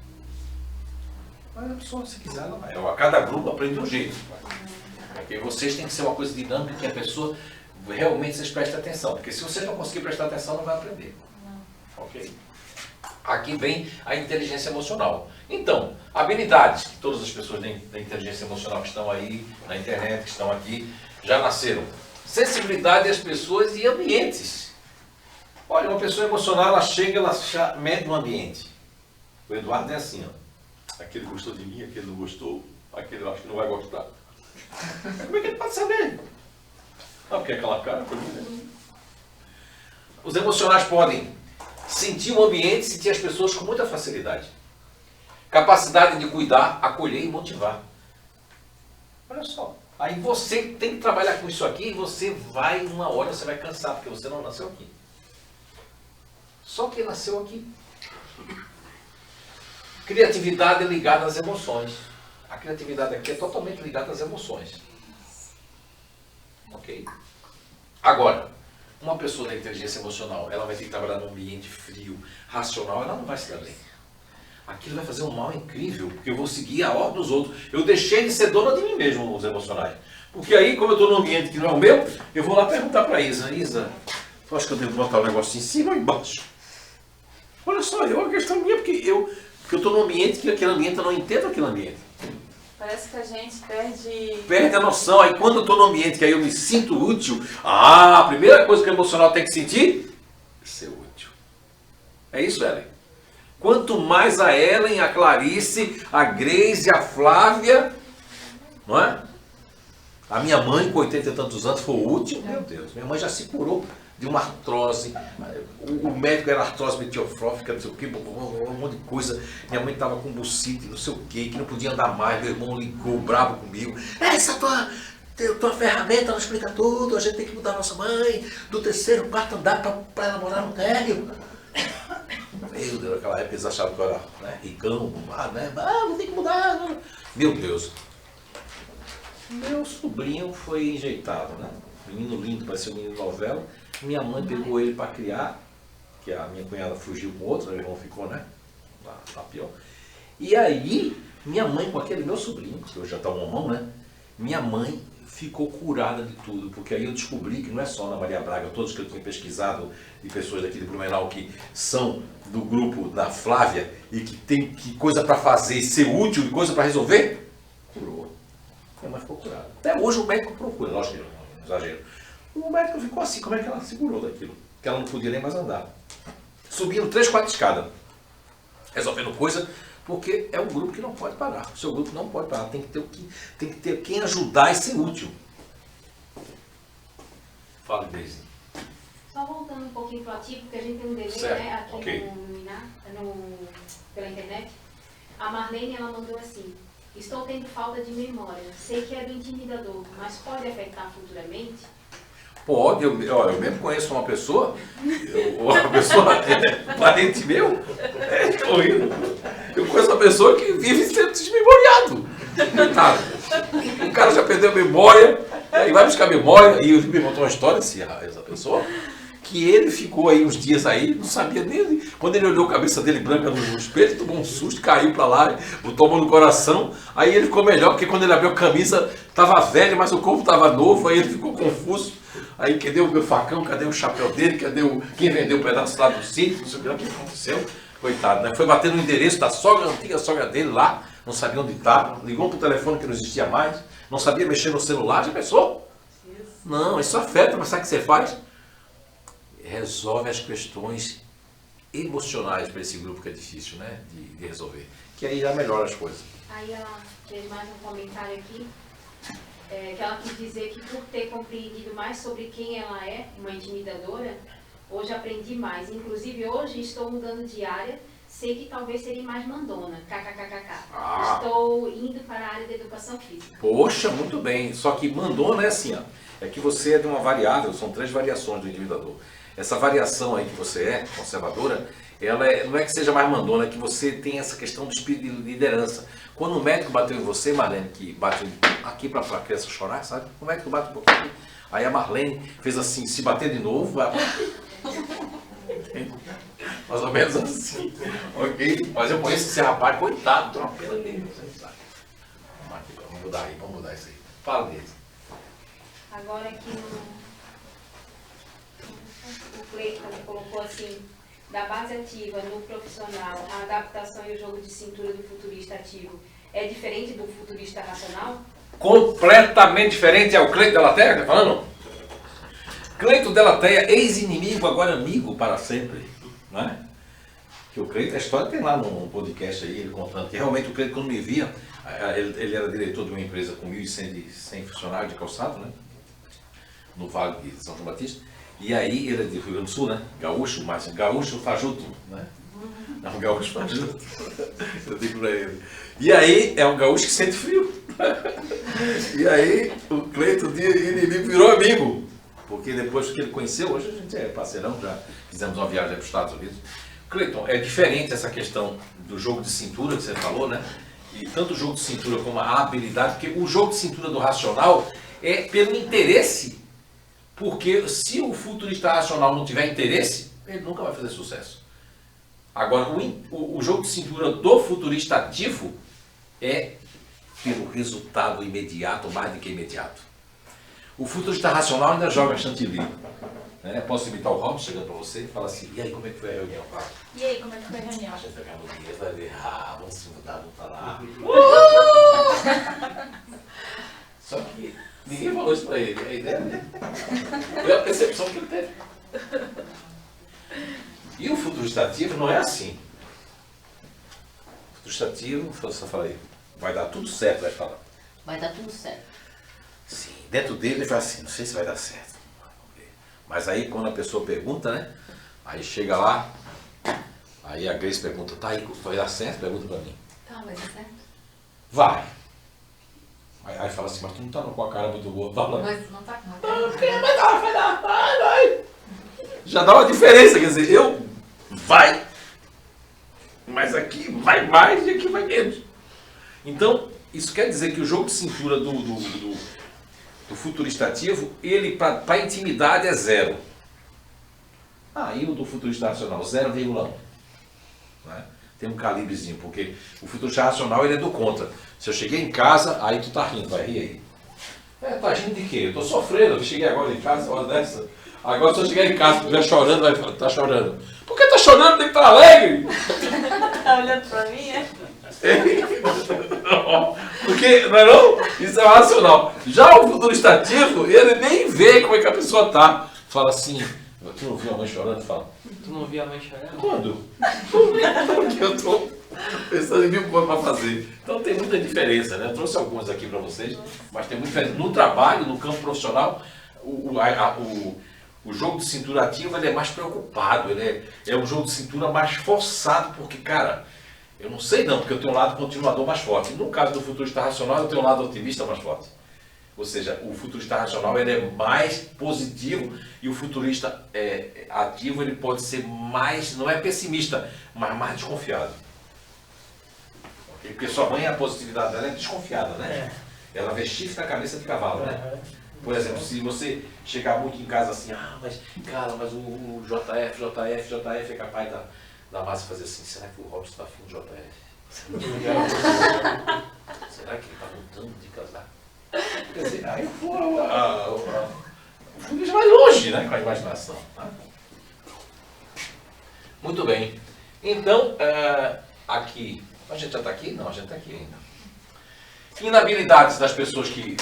Mas a pessoa, se quiser, ela vai. A cada grupo aprende de um jeito. Porque vocês têm que ser uma coisa dinâmica que a pessoa realmente vocês prestem atenção. Porque se vocês não conseguirem prestar atenção, não vai aprender. Ok? Aqui vem a inteligência emocional. Então, habilidades que todas as pessoas da inteligência emocional que estão aí na internet, que estão aqui, já nasceram. Sensibilidade às pessoas e ambientes. Olha, uma pessoa emocional, ela chega, ela mede o ambiente. O Eduardo é assim, ó. Aquele gostou de mim, aquele não gostou, aquele eu acho que não vai gostar. Como é que ele pode saber? Porque aquela cara foi muito. Os emocionais podem sentir o ambiente, sentir as pessoas com muita facilidade. Capacidade de cuidar, acolher e motivar. Olha só. Aí você tem que trabalhar com isso aqui e você vai, uma hora você vai cansar, porque você não nasceu aqui. Só quem nasceu aqui. Criatividade é ligada às emoções. A criatividade aqui é totalmente ligada às emoções. Ok? Agora, Uma pessoa da inteligência emocional, ela vai ter que trabalhar num ambiente frio, racional, ela não vai se dar bem. Aquilo vai fazer um mal incrível, porque eu vou seguir a ordem dos outros. Eu deixei de ser dona de mim mesmo nos emocionais. Porque aí, como eu estou num ambiente que não é o meu, eu vou lá perguntar para a Isa, Isa, tu acha que eu devo botar o negócio em cima ou embaixo? Olha só, é uma questão minha, porque eu estou num ambiente que aquele ambiente eu não entendo aquele ambiente. Parece que a gente perde... Perde a noção. Aí quando eu estou num ambiente que aí eu me sinto útil, a primeira coisa que o emocional tem que sentir é ser útil. É isso, Ellen. Quanto mais a Ellen, a Clarice, a Grace, a Flávia, não é? A minha mãe, com 80 e tantos anos, foi útil. Meu Deus, minha mãe já se curou de uma artrose. O médico era artrose metiofrófica, não sei o que, um monte de coisa. Minha mãe estava com bucite, não sei o que não podia andar mais. Meu irmão ligou, bravo comigo. Essa tua ferramenta não explica tudo. A gente tem que mudar a nossa mãe do 3º, 4º andar para ela morar no térreo. Meu Deus, naquela época eles achavam que eu era, né, ricão, né? Não tem que mudar. Não. Meu Deus. Meu sobrinho foi enjeitado, né? Menino lindo, parecia um menino novela. Minha mãe pegou ele para criar, que a minha cunhada fugiu com outro, meu irmão ficou, né? Tá pior. E aí, minha mãe com aquele meu sobrinho, que hoje já tá um homão, né? Minha mãe ficou curada de tudo, porque aí eu descobri que não é só na Maria Braga, todos que eu tinha pesquisado, de pessoas daqui de Blumenau que são do grupo da Flávia e que tem coisa para fazer e ser útil e coisa para resolver, curou. Minha mãe ficou curada. Até hoje o médico procura, lógico que não exagero. O médico ficou assim, como é que ela segurou daquilo? Que ela não podia nem mais andar. Subindo 3, 4 escadas, resolvendo coisa, porque é um grupo que não pode parar. O seu grupo não pode parar, tem que ter quem ajudar e ser útil. Fala, Deise. Só voltando um pouquinho para o ativo, porque a gente tem um delay, certo. né, aqui Okay. pela internet. A Marlene, ela mandou assim: estou tendo falta de memória. Sei que é do intimidador, mas pode afetar futuramente? Pode, eu mesmo conheço uma pessoa parente meu, tô rindo. Eu conheço uma pessoa que vive sendo desmemoriado. O cara já perdeu a memória, aí vai buscar memória, e ele me contou uma história, essa pessoa, que ele ficou aí uns dias aí, não sabia nem. Quando ele olhou a cabeça dele branca no espelho, tomou um susto, caiu pra lá, botou a mão no coração, aí ele ficou melhor, porque quando ele abriu a camisa, tava velho, mas o corpo tava novo, aí ele ficou confuso. Aí cadê o meu facão, cadê o chapéu dele, cadê quem vendeu o pedaço lá do sítio, não sei o que aconteceu. Coitado, né? Foi bater no endereço da sogra, a antiga sogra dele lá, não sabia onde estava, ligou pro telefone que não existia mais, não sabia mexer no celular, já pensou? Não, isso afeta, mas sabe o que você faz? Resolve as questões emocionais para esse grupo que é difícil, né, de resolver. Que aí já melhora as coisas. Aí ela fez mais um comentário aqui, que ela quis dizer que por ter compreendido mais sobre quem ela é, uma intimidadora, hoje aprendi mais. Inclusive hoje estou mudando de área, sei que talvez seria mais mandona, kkkk. Estou indo para a área de educação física. Poxa, muito bem. Só que mandona é assim, ó, é que você é de uma variável, são 3 variações do intimidador. Essa variação aí que você é, conservadora, ela não é que seja mais mandona, é que você tem essa questão do espírito de liderança. Quando o médico bateu em você, Marlene, que bate aqui para a criança chorar, sabe? O médico bate um pouquinho. Aí a Marlene fez assim, se bater de novo, vai... mais ou menos assim, ok? Mas eu conheço esse rapaz, coitado, tem uma pena dele, você sabe. Vamos mudar isso aí. Fala dele. Agora aqui o Cleiton colocou assim: da base ativa no profissional, a adaptação e o jogo de cintura do futurista ativo é diferente do futurista racional? Completamente diferente. É o Cleiton Delateia que está falando? Cleiton Delateia, ex-inimigo, agora amigo para sempre. Não é? Que o Cleiton, a história tem lá no podcast aí, ele contando que realmente o Cleiton, quando me via, ele era diretor de uma empresa com 1.100 funcionários de calçado, né? No Vale de São João Batista. E aí ele é de Rio Grande do Sul, né? Gaúcho, mas gaúcho fajuto, né? É um gaúcho fajuto. Eu digo pra ele. E aí é um gaúcho que sente frio. E aí o Cleiton de inimigo virou amigo. Porque depois que ele conheceu, hoje a gente é parceirão, já fizemos uma viagem para os Estados Unidos. Cleiton, é diferente essa questão do jogo de cintura que você falou, né? E tanto o jogo de cintura como a habilidade, porque o jogo de cintura do racional é pelo interesse Porque se o futurista racional não tiver interesse, ele nunca vai fazer sucesso. Agora, o jogo de cintura do futurista ativo é pelo resultado imediato, mais do que imediato. O futurista racional ainda joga chantilly. Né? Posso imitar o Robson chegando para você e falar assim, e aí, como é que foi a reunião? E aí, como é que foi a reunião? A gente vai no dia, vai ver, vamos se mudar, vamos falar. Só que ninguém falou isso para ele. A ideia dele. Foi a percepção que ele teve. E o futurista ativo não é assim. O futurista ativo, você fala aí, vai dar tudo certo, vai falar. Vai dar tudo certo. Sim, dentro dele ele fala assim, não sei se vai dar certo. Mas aí quando a pessoa pergunta, né? Aí chega lá, aí a Grace pergunta, tá aí, vai dar certo? Pergunta pra mim. Tá, vai dar certo? Vai. Aí fala assim, mas tu não tá com a cara muito boa. Fala. Mas não tá com uma cara. Vai dar, vai. Já dá uma diferença, quer dizer, eu vai, mas aqui vai mais e aqui vai menos. Então, isso quer dizer que o jogo de cintura do futurista ativo, ele para intimidade é 0. E o do futurista racional, 0,1. Né? Tem um calibrezinho, porque o futurista racional ele é do contra. Se eu cheguei em casa, aí tu tá rindo, vai rir aí. Tá rindo de quê? Eu tô sofrendo, eu cheguei agora em casa, hora dessa. Agora se eu chegar em casa e estiver chorando, vai falar, tá chorando. Por que tá chorando? Tem que estar alegre. Tá olhando pra mim, é? Porque, não é não? Isso é racional. Já o futurista ativo, ele nem vê como é que a pessoa tá. Fala assim, tu não viu a mãe chorando? Fala. Tu não viu a mãe chorando? Quando? Porque eu tô pensando em mil coisas para fazer. Então tem muita diferença, né? Eu trouxe algumas aqui para vocês, mas tem muita diferença. No trabalho, no campo profissional, o jogo de cintura ativa ele é mais preocupado, ele é um jogo de cintura mais forçado, porque, cara, eu não sei não, porque eu tenho um lado continuador mais forte. No caso do futurista racional, eu tenho um lado otimista mais forte. Ou seja, o futurista racional ele é mais positivo e o futurista ativo ele pode ser mais, não é pessimista, mas mais desconfiado. Porque sua mãe, a positividade dela é desconfiada, né? Ela vê chifre na cabeça de cavalo, né? Por exemplo, se você chegar muito em casa assim, mas o JF é capaz da massa fazer assim, será que o Robson está afim de JF? Será que ele está mudando de casar? Quer dizer, aí o futurista vai longe, né, com a imaginação. Tá? Muito bem. Então, aqui, a gente já está aqui? Não, a gente está aqui ainda. Inabilidades das pessoas que...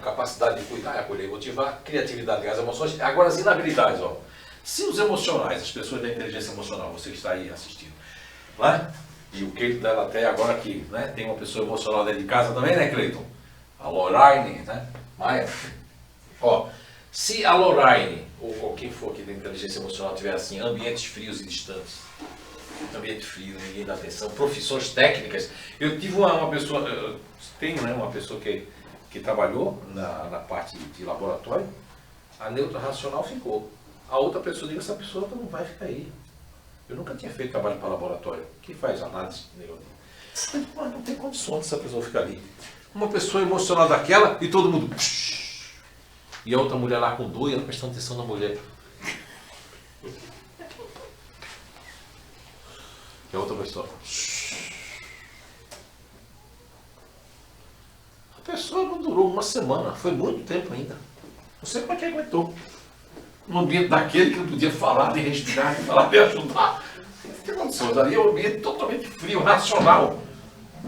capacidade de cuidar, acolher e motivar, criatividade, as emoções. Agora as inabilidades, ó. Se os emocionais, as pessoas da inteligência emocional, você que está aí assistindo, né? E o Cleiton dela até agora aqui, né? Tem uma pessoa emocional dentro de casa também, né, Cleiton? A Lorraine, né? Maia. Ó, se a Lorraine, ou quem for aqui da inteligência emocional, tiver assim, ambientes frios e distantes, ambiente frio, ninguém dá atenção, profissões técnicas. Eu tive uma pessoa, tenho, né, uma pessoa que trabalhou na parte de laboratório, a neutra racional ficou. A outra pessoa diz, essa pessoa não vai ficar aí. Eu nunca tinha feito trabalho para laboratório. Quem faz análise neutra? Mas não tem condições dessa pessoa ficar ali. Uma pessoa emocional daquela e todo mundo... E a outra mulher lá com dor e ela prestando atenção na mulher. E a outra pessoa... A pessoa não durou uma semana, foi muito tempo ainda. Não sei como é que aguentou. Um ambiente daquele que não podia falar, nem respirar, nem falar, nem ajudar. Não tem condições. Ali é um ambiente totalmente frio, racional.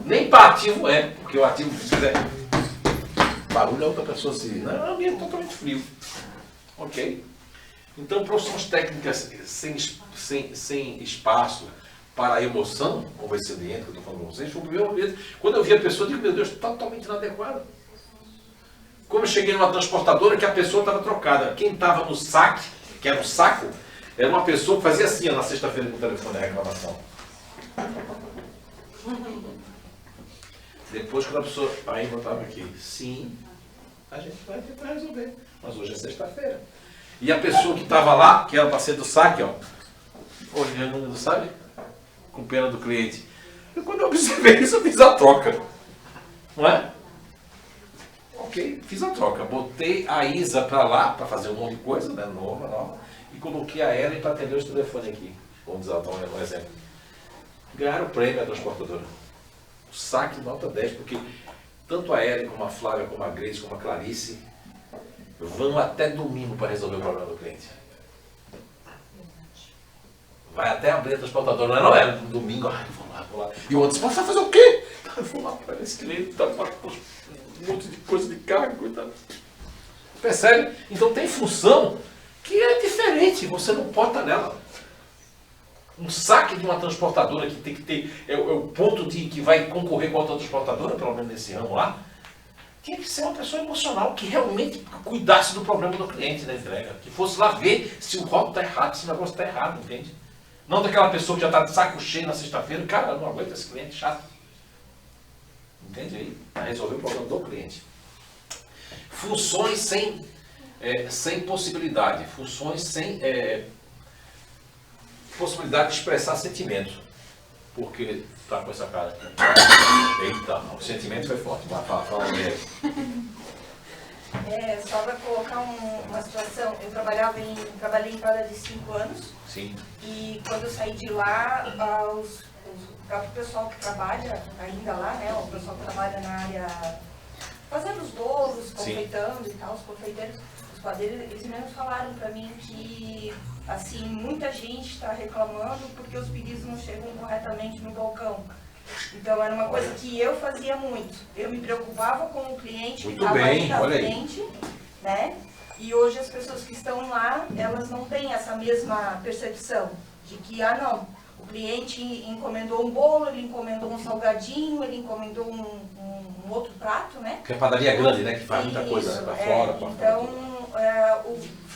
Nem para ativo é, porque o ativo, se fizer barulho, a outra pessoa se... Não, é um ambiente totalmente frio. Ok? Então, profissões técnicas sem espaço para a emoção, como esse ambiente que eu estou falando para vocês, foi o primeiro ambiente. Quando eu vi a pessoa, eu digo, meu Deus, totalmente inadequado. Como eu cheguei numa transportadora que a pessoa estava trocada. Quem estava no saque, que era um saco, era uma pessoa que fazia assim, na sexta-feira com o telefone de reclamação. Depois, quando a pessoa... Aí eu estava aqui. Sim, a gente vai tentar resolver. Mas hoje é sexta-feira. E a pessoa que estava lá, que era para ser do saque, ó, olhando, sabe? Com pena do cliente. E quando eu observei isso, eu fiz a troca. Não é? Ok, fiz a troca. Botei a Isa para lá, para fazer um monte de coisa, né? Nova. E coloquei a Ellen para atender os telefones aqui. Vamos dar um exemplo. Ganharam o prêmio a transportadora. O saque nota 10, porque tanto a Ellen, como a Flávia, como a Grace, como a Clarice vão até domingo para resolver o problema do cliente. Vai até abrir a transportadora, não é? Domingo, vou lá. E o outro disse, mas vai fazer o quê? Eu vou lá para esse cliente, tá um monte de coisa de cargo e tal. Percebe? Então tem função que é diferente, você não pode estar nela. Um saque de uma transportadora que tem que ter, é o ponto de que vai concorrer com a outra transportadora, pelo menos nesse ramo lá, tinha que ser uma pessoa emocional que realmente cuidasse do problema do cliente da entrega. Que fosse lá ver se o rótulo está errado, se o negócio está errado, entende? Não daquela pessoa que já está de saco cheio na sexta-feira, cara, não aguenta esse cliente chato. Entende aí? Para resolver o problema do cliente. Funções sem possibilidade. Funções sem possibilidade de expressar sentimento. Porque tá com essa cara aqui. Eita, o sentimento foi forte. Fala mesmo. Só para colocar uma situação, eu trabalhei em Prada de 5 anos. Sim. E quando eu saí de lá, o próprio pessoal que trabalha ainda lá, né, o pessoal que trabalha na área fazendo os bolos, confeitando e tal, os confeiteiros, os padeiros, eles mesmos falaram para mim que assim, muita gente está reclamando porque os pedidos não chegam corretamente no balcão. Então era uma coisa que eu fazia muito. Eu me preocupava com o cliente que estava ali na frente, né? E hoje as pessoas que estão lá, elas não têm essa mesma percepção de que, não, o cliente encomendou um bolo, ele encomendou um salgadinho, ele encomendou um outro prato, né? Porque a padaria é grande, né? Que faz muita coisa, né? Para fora, para então,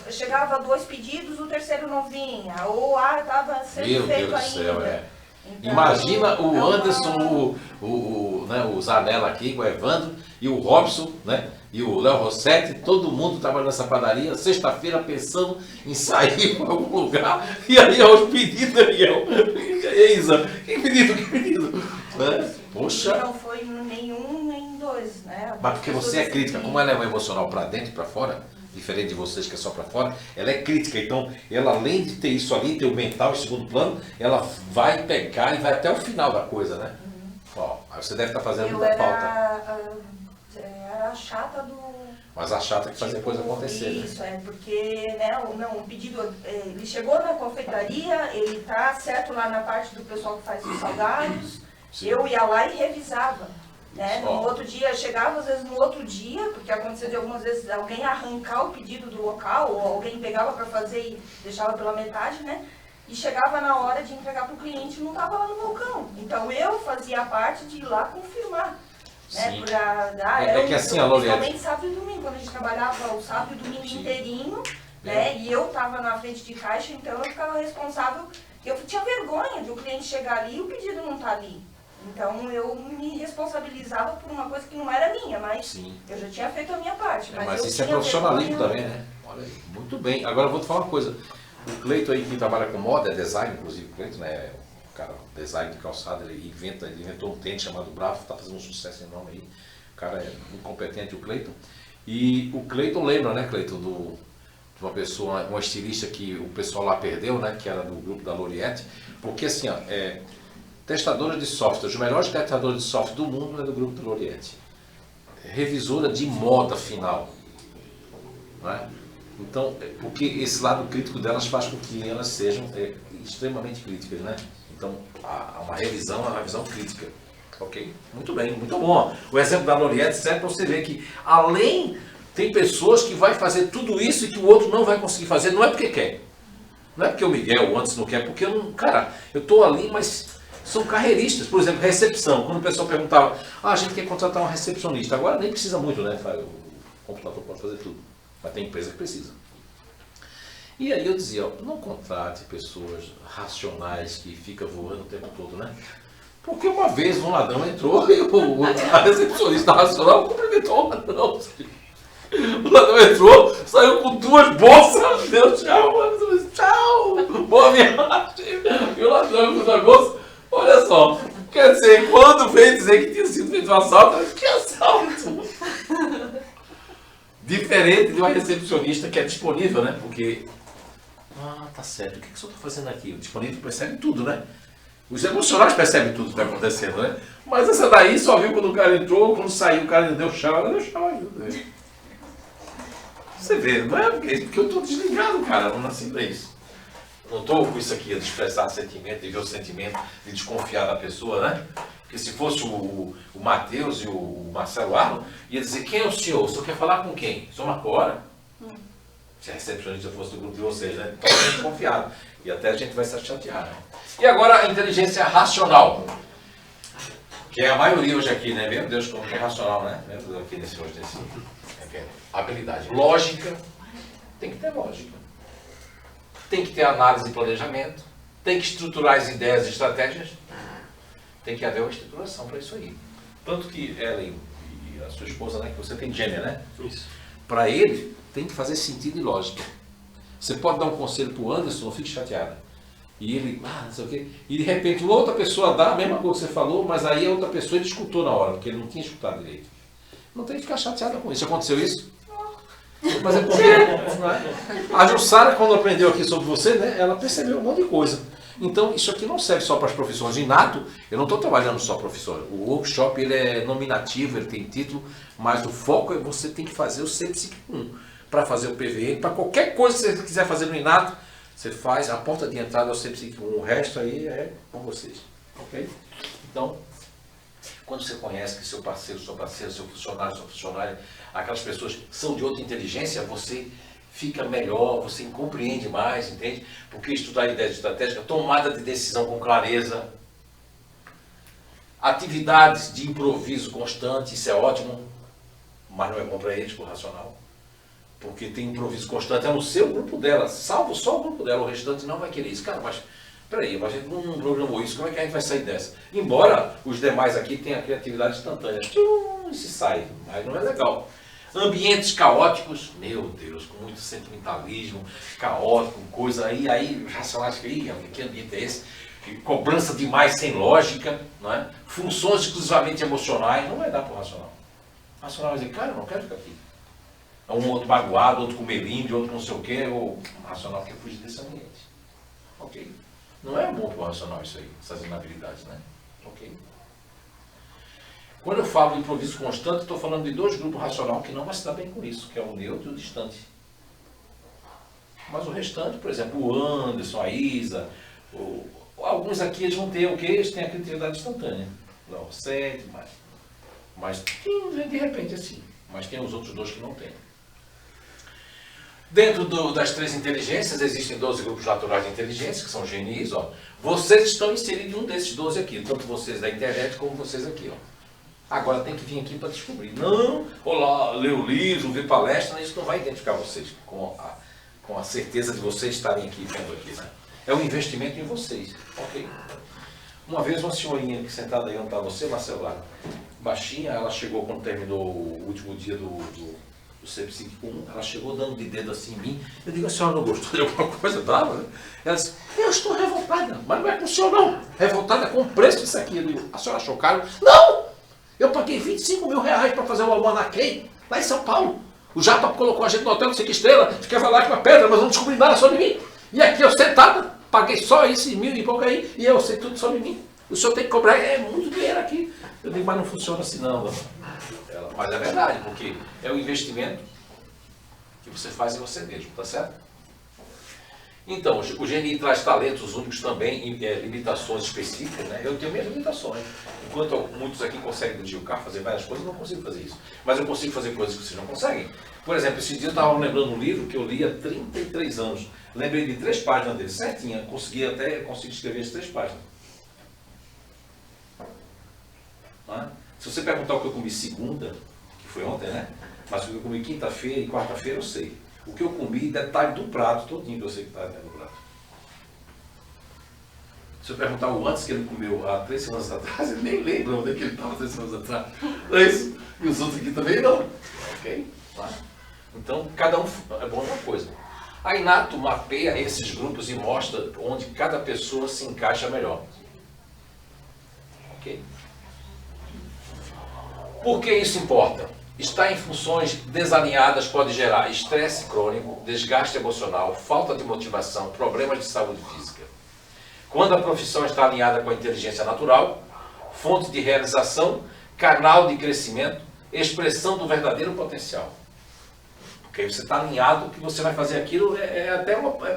chegava 2 pedidos, o terceiro não vinha, ou estava sendo feito ainda. Meu Deus do céu, Então, imagina o Anderson, o Zanella aqui, o Evandro, e o Robson, né? E o Léo Rossetti, todo mundo trabalhando nessa padaria, sexta-feira pensando em sair para algum lugar, e aí os pedidos, Daniel. E aí, Isa, que pedido? Né? Poxa. Não foi nenhum, nem 2, né? Mas porque você é crítica, como ela é um emocional para dentro e para fora, diferente de vocês que é só para fora, ela é crítica, então ela além de ter isso ali, ter o mental em segundo plano, ela vai pegar e vai até o final da coisa, né? Ó, aí você deve estar fazendo muita falta. Era a chata do... Mas a chata que fazia coisa acontecer, isso, né? Porque, né, o pedido, ele chegou na confeitaria, ele tá certo lá na parte do pessoal que faz os salgados, eu ia lá e revisava. Né? No outro dia, chegava às vezes no outro dia, porque acontecia de algumas vezes alguém arrancar o pedido do local, ou alguém pegava para fazer e deixava pela metade, né? E chegava na hora de entregar para o cliente e não estava lá no balcão. Então eu fazia a parte de ir lá confirmar. Né? É que assim, a Loriette... Principalmente sábado e domingo, quando a gente trabalhava o sábado e o domingo inteirinho, né? E eu estava na frente de caixa, então eu ficava responsável. Eu tinha vergonha de o cliente chegar ali e o pedido não estar ali. Então eu me responsabilizava por uma coisa que não era minha, mas eu já tinha feito a minha parte. Mas isso é profissionalismo também, né? Olha aí, muito bem. Agora eu vou te falar uma coisa. O Cleiton aí que trabalha com moda, é design, inclusive o Cleiton, né? O cara, design de calçado, ele inventou um tênis chamado Bravo, está fazendo um sucesso enorme aí. O cara é muito competente, o Cleiton. E o Cleiton lembra, né, Cleiton, de uma pessoa, uma estilista que o pessoal lá perdeu, né? Que era do grupo da Loriette. Porque assim, ó, testadora de software, os melhores testadores de software do mundo é do grupo da Loriette. Revisora de moda final. Né? Então, porque esse lado crítico delas faz com que elas sejam extremamente críticas, né? Então, há uma revisão crítica. Ok? Muito bem, muito bom. O exemplo da Loriette serve para você ver que, além, tem pessoas que vai fazer tudo isso e que o outro não vai conseguir fazer, não é porque quer. Não é porque o Miguel, o Anderson não quer, porque eu não... Cara, eu estou ali, mas... São carreiristas, por exemplo, recepção. Quando o pessoal perguntava, a gente quer contratar um recepcionista. Agora nem precisa muito, né? O computador pode fazer tudo. Mas tem empresa que precisa. E aí eu dizia, não contrate pessoas racionais que ficam voando o tempo todo, né? Porque uma vez um ladrão entrou e a recepcionista racional cumprimentou o ladrão. O ladrão entrou, saiu com 2 bolsas, deu tchau, boa viagem. E o ladrão com 2 bolsas. Olha só, quer dizer, quando veio dizer que tinha sido feito um assalto, que assalto? Diferente de uma recepcionista que é disponível, né? Porque, tá certo, o que você está fazendo aqui? O disponível percebe tudo, né? Os emocionais percebem tudo que está acontecendo, né? Mas essa daí só viu quando o cara entrou, quando saiu, o cara deu tchau, ela deu tchau, ajuda. Você vê, não é porque eu estou desligado, cara, não nasci pra isso. Não estou com isso aqui de expressar sentimento, de ver o sentimento, de desconfiar da pessoa, né? Porque se fosse o Matheus e o Marcelo Arno, ia dizer, quem é o senhor? O senhor quer falar com quem? Sou Marco Hora? Se a recepcionista fosse do grupo de vocês, né? Então, desconfiado. E até a gente vai se chatear, né? E agora a inteligência racional. Que é a maioria hoje aqui, né? Meu Deus, como que é racional, né? Mesmo aqui nesse hoje, nesse habilidade. Lógica. Tem que ter lógica. Tem que ter análise e planejamento. Tem que estruturar as ideias e estratégias. Tem que haver uma estruturação para isso aí. Tanto que ela e a sua esposa, né? Que você tem gênero, né? Isso. Para ele, tem que fazer sentido e lógica. Você pode dar um conselho para o Anderson, não fique chateada. E ele, não sei o quê. E de repente uma outra pessoa dá a mesma coisa que você falou, mas aí a outra pessoa ele escutou na hora, porque ele não tinha escutado direito. Não tem que ficar chateada com isso. Aconteceu isso? Mas é porque não é? A Jussara, quando aprendeu aqui sobre você, né, ela percebeu um monte de coisa. Então, isso aqui não serve só para as profissões. De nato, eu não estou trabalhando só profissões. O workshop ele é nominativo, ele tem título, mas o foco é você tem que fazer o 151 para fazer o PVN. Para qualquer coisa que você quiser fazer no Inato, você faz, a porta de entrada é o 151. O resto aí é com vocês. Ok? Então, quando você conhece que seu parceiro, seu funcionária, aquelas pessoas são de outra inteligência, você fica melhor, você compreende mais, entende? Porque estudar ideias estratégicas, tomada de decisão com clareza, atividades de improviso constante, isso é ótimo, mas não é bom para eles, por racional. Porque tem improviso constante, é no seu grupo dela, salvo só o grupo dela, o restante não vai querer isso. Cara, mas peraí, mas a gente não programou isso, como é que a gente vai sair dessa? Embora os demais aqui tenham a criatividade instantânea, e se sai, mas não é legal. Ambientes caóticos, meu Deus, com muito sentimentalismo, caótico, coisa aí racionais, que ambiente é esse? Cobrança demais sem lógica, não é? Funções exclusivamente emocionais, não vai dar para o racional. O racional vai dizer, cara, eu não quero ficar aqui. Um outro magoado, outro com melindre, outro com não sei o quê, ou o racional quer fugir desse ambiente. Ok? Não é bom para o racional isso aí, essas inabilidades, né? Ok? Quando eu falo de improviso constante, estou falando de dois grupos racional que não vai se dar bem com isso, que é o neutro e o distante. Mas o restante, por exemplo, o Anderson, a Isa, alguns aqui eles vão ter o quê? Eles têm a criatividade instantânea. Não, 7, mas de repente assim. Mas tem os outros dois que não têm. Dentro das 3 inteligências, existem 12 grupos naturais de inteligência, que são GNIs. Ó. Vocês estão inseridos em um desses 12 aqui, tanto vocês da internet como vocês aqui. Ó. Agora tem que vir aqui para descobrir. Não, olá, ler o livro, ver palestra, isso não vai identificar vocês com a certeza de vocês estarem aqui vendo aqui. Né? É um investimento em vocês. Ok? Uma vez uma senhorinha que sentada aí onde está você, Marcelo, baixinha, ela chegou quando terminou o último dia do CEP51, ela chegou dando de dedo assim em mim. Eu digo, a senhora não gostou de alguma coisa brava? Né? Ela disse, eu estou revoltada, mas não é com o senhor não. Revoltada com o preço disso aqui. Eu digo, a senhora achou caro? Não! Eu paguei 25 mil reais para fazer o almanaquém lá em São Paulo. O Japa colocou a gente no hotel de 5 estrelas, ficava lá com uma pedra, mas não descobri nada sobre mim. E aqui eu sentada, paguei só esse 1000 e pouco aí, e eu sei tudo sobre mim. O senhor tem que cobrar, muito dinheiro aqui. Eu digo, mas não funciona assim não. Mas é verdade, porque é o investimento que você faz em você mesmo, tá certo? Então, o GNI traz talentos únicos também, limitações específicas, né? Eu tenho minhas limitações. Enquanto muitos aqui conseguem dirigir o carro, fazer várias coisas, eu não consigo fazer isso. Mas eu consigo fazer coisas que vocês não conseguem. Por exemplo, esse dia eu estava lembrando um livro que eu li há 33 anos. Lembrei de 3 páginas dele, certinha. Consegui escrever as 3 páginas. Não? Se você perguntar o que eu comi segunda, que foi ontem, né? Mas o que eu comi quinta-feira e quarta-feira eu sei. O que eu comi, detalhe do prato, todinho que eu sei que está dentro do prato. Se eu perguntar o antes que ele comeu há 3 semanas atrás, ele nem lembra onde é que ele estava 3 semanas atrás. Não é isso? E os outros aqui também não. Ok? Tá? Então, cada um é bom uma coisa. A Inato mapeia esses grupos e mostra onde cada pessoa se encaixa melhor. Ok? Por que isso importa? Estar em funções desalinhadas pode gerar estresse crônico, desgaste emocional, falta de motivação, problemas de saúde física. Quando a profissão está alinhada com a inteligência natural, fonte de realização, canal de crescimento, expressão do verdadeiro potencial. Porque você está alinhado, que você vai fazer aquilo,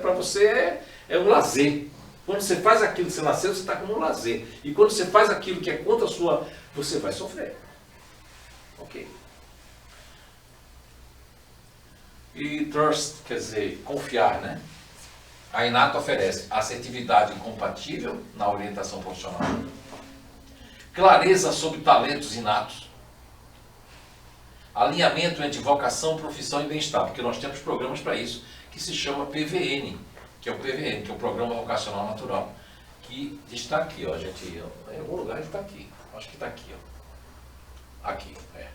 para você é um lazer. Quando você faz aquilo que você nasceu, você está como um lazer. E quando você faz aquilo que é contra a sua, você vai sofrer. Ok? E trust, quer dizer, confiar, né? A Inato oferece assertividade incompatível na orientação profissional, clareza sobre talentos inatos, alinhamento entre vocação, profissão e bem-estar, porque nós temos programas para isso, que se chama PVN, que é o PVN, que é o Programa Vocacional Natural, que está aqui, ó, gente, em algum lugar ele está aqui, acho que está aqui, ó. Aqui, é.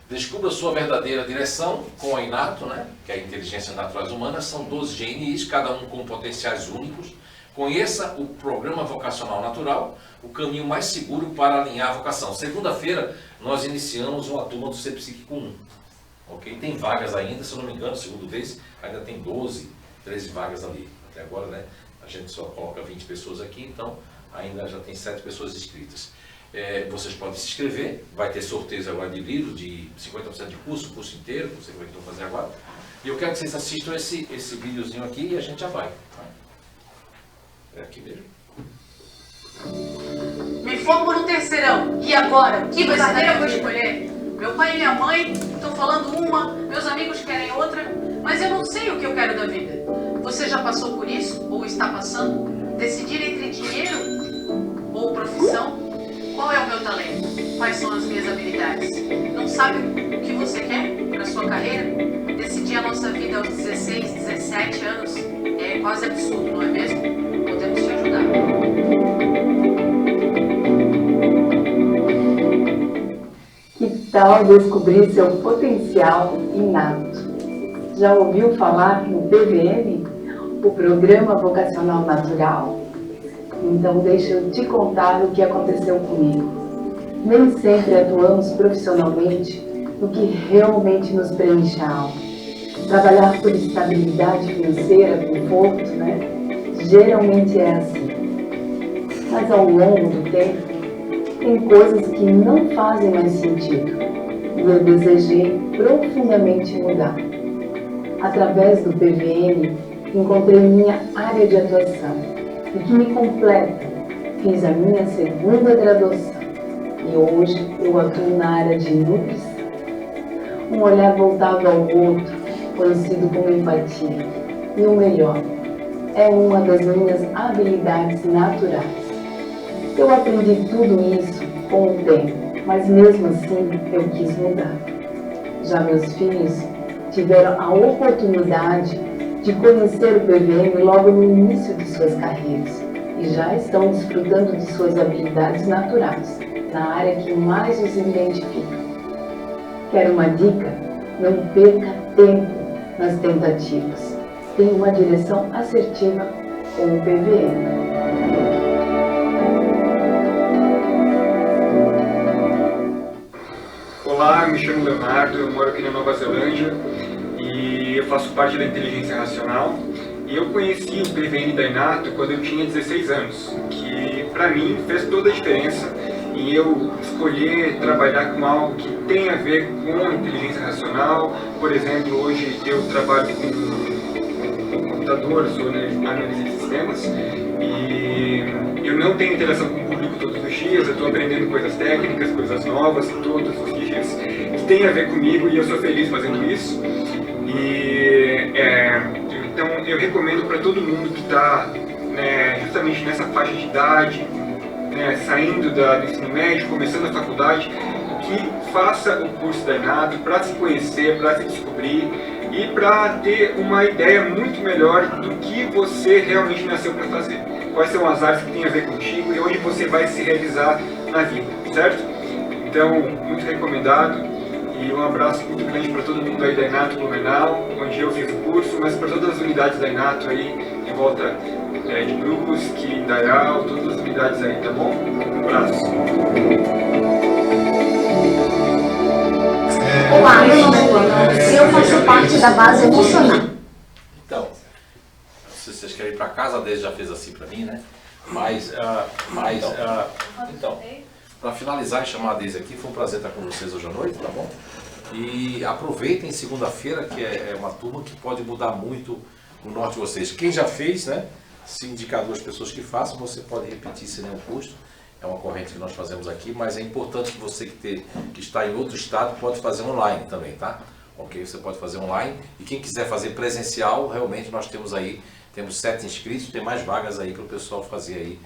Descubra sua verdadeira direção com a Inato, né, que é a Inteligência Naturais Humanas, são 12 GNIs, cada um com potenciais únicos. Conheça o Programa Vocacional Natural, o caminho mais seguro para alinhar a vocação. Segunda-feira, nós iniciamos uma turma do Ser Psíquico 1. Ok? Tem vagas ainda, se eu não me engano, segundo vez, ainda tem 12, 13 vagas ali. Até agora, né, a gente só coloca 20 pessoas aqui, então ainda já tem 7 pessoas inscritas. Vocês podem se inscrever, vai ter sorteios agora de livro, de 50% de curso, o curso inteiro, não sei como é que vão fazer agora. E eu quero que vocês assistam esse videozinho aqui e a gente já vai. É aqui mesmo. Me formo no terceirão. E agora? Que verdadeira eu vou escolher? Meu pai e minha mãe estão falando uma, meus amigos querem outra, mas eu não sei o que eu quero da vida. Você já passou por isso? Ou está passando? Decidir entre dinheiro ou profissão? Qual é o meu talento? Quais são as minhas habilidades? Não sabe o que você quer para sua carreira? Decidir a nossa vida aos 16, 17 anos é quase absurdo, não é mesmo? Podemos te ajudar. Que tal descobrir seu potencial inato? Já ouviu falar no PVN, o Programa Vocacional Natural? Então deixa eu te contar o que aconteceu comigo. Nem sempre atuamos profissionalmente no que realmente nos preenche a alma. Trabalhar por estabilidade financeira, conforto, né? Geralmente é assim. Mas ao longo do tempo, tem coisas que não fazem mais sentido. E eu desejei profundamente mudar. Através do PVN, encontrei minha área de atuação. E que me completa. Fiz a minha segunda graduação e hoje eu atuo na área de nutrição. Um olhar voltado ao outro, conhecido como empatia. E o melhor, é uma das minhas habilidades naturais. Eu aprendi tudo isso com o tempo, mas mesmo assim eu quis mudar. Já meus filhos tiveram a oportunidade de conhecer o PVN logo no início de suas carreiras e já estão desfrutando de suas habilidades naturais, na área que mais os identifica. Quer uma dica? Não perca tempo nas tentativas. Tenha uma direção assertiva com o PVN. Olá, me chamo Leonardo, eu moro aqui na Nova Zelândia e eu faço parte da Inteligência Racional. E eu conheci o PVN da Inato quando eu tinha 16 anos, que para mim fez toda a diferença em eu escolher trabalhar com algo que tem a ver com inteligência racional. Por exemplo, hoje eu trabalho com computadores, sou analista de sistemas e eu não tenho interação com o público todos os dias, eu estou aprendendo coisas técnicas, coisas novas todos os dias que tem a ver comigo e eu sou feliz fazendo isso. Então eu recomendo para todo mundo que está justamente nessa faixa de idade, saindo do ensino médio, começando a faculdade, que faça o curso da Inato para se conhecer, para se descobrir e para ter uma ideia muito melhor do que você realmente nasceu para fazer. Quais são as áreas que tem a ver contigo e onde você vai se realizar na vida, certo? Então, muito recomendado. E um abraço muito grande para todo mundo aí da Inato Blumenau, onde eu fiz o curso, mas para todas as unidades da Inato aí, em volta de Brusque, Indaial, todas as unidades aí, tá bom? Um abraço. Olá, meu nome é Luana e eu faço parte da base emocional. Então, não sei se vocês querem ir para casa, a Deise já fez assim para mim, né? Então, para finalizar e chamar a Deise aqui, foi um prazer estar com vocês hoje à noite, tá bom? E aproveitem segunda-feira, que é uma turma que pode mudar muito o norte de vocês. Quem já fez, né? Se indicar 2 pessoas que façam, você pode repetir sem nenhum custo. É uma corrente que nós fazemos aqui, mas é importante que você que está em outro estado pode fazer online também, tá? Ok? Você pode fazer online. E quem quiser fazer presencial, realmente nós temos 7 inscritos, tem mais vagas aí para o pessoal fazer aí.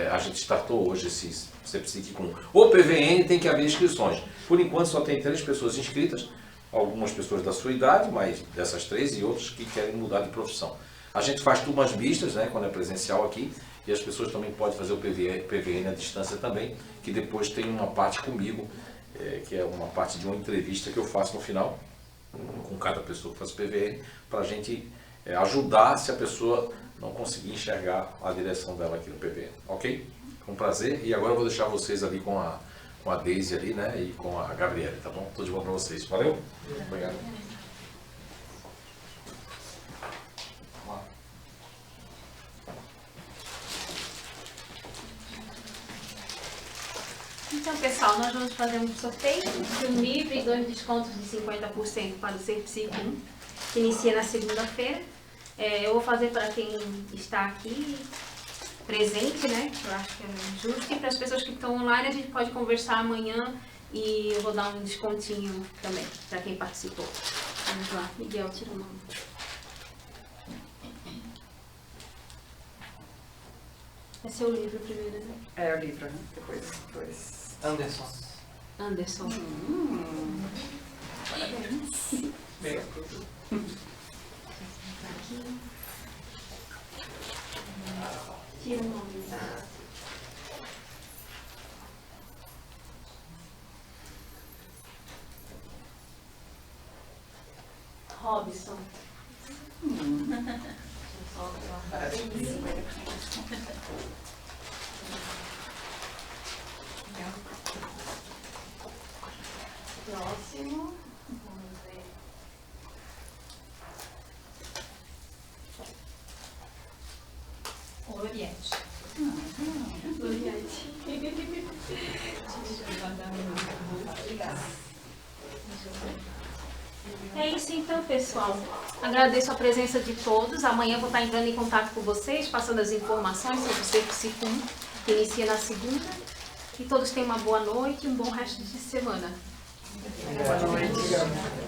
A gente startou hoje esse CEPSIC com o PVN, tem que haver inscrições. Por enquanto só tem 3 pessoas inscritas, algumas pessoas da sua idade, mas dessas 3 e outros que querem mudar de profissão. A gente faz turmas mistas, né, quando é presencial aqui, e as pessoas também podem fazer o PVN à distância também, que depois tem uma parte comigo, que é uma parte de uma entrevista que eu faço no final, com cada pessoa que faz o PVN, para a gente ajudar se a pessoa não conseguir enxergar a direção dela aqui no PVN, ok? Com um prazer, e agora eu vou deixar vocês ali com a Deise ali, né, e com a Gabriela, tá bom? Tudo de bom para vocês, valeu? Obrigado. Então, pessoal, nós vamos fazer um sorteio de um livro e 2 descontos de 50% para o CEPSIC 1, que inicia na segunda-feira. Eu vou fazer para quem está aqui presente, né? Eu acho que é justo. E para as pessoas que estão online, a gente pode conversar amanhã e eu vou dar um descontinho também para quem participou. Vamos lá, Miguel, tira o nome. É seu livro primeiro, né? É o livro, né? Depois. Anderson. Anderson. Parabéns. Aqui. Tira o nome. Robson. Parabéns. Próximo. Vamos ver. Oriente. Oriente. É isso então, pessoal. Agradeço a presença de todos. Amanhã eu vou estar entrando em contato com vocês, passando as informações sobre o CEPSIC 1, que inicia na segunda. Que todos tenham uma boa noite e um bom resto de semana. Boa noite.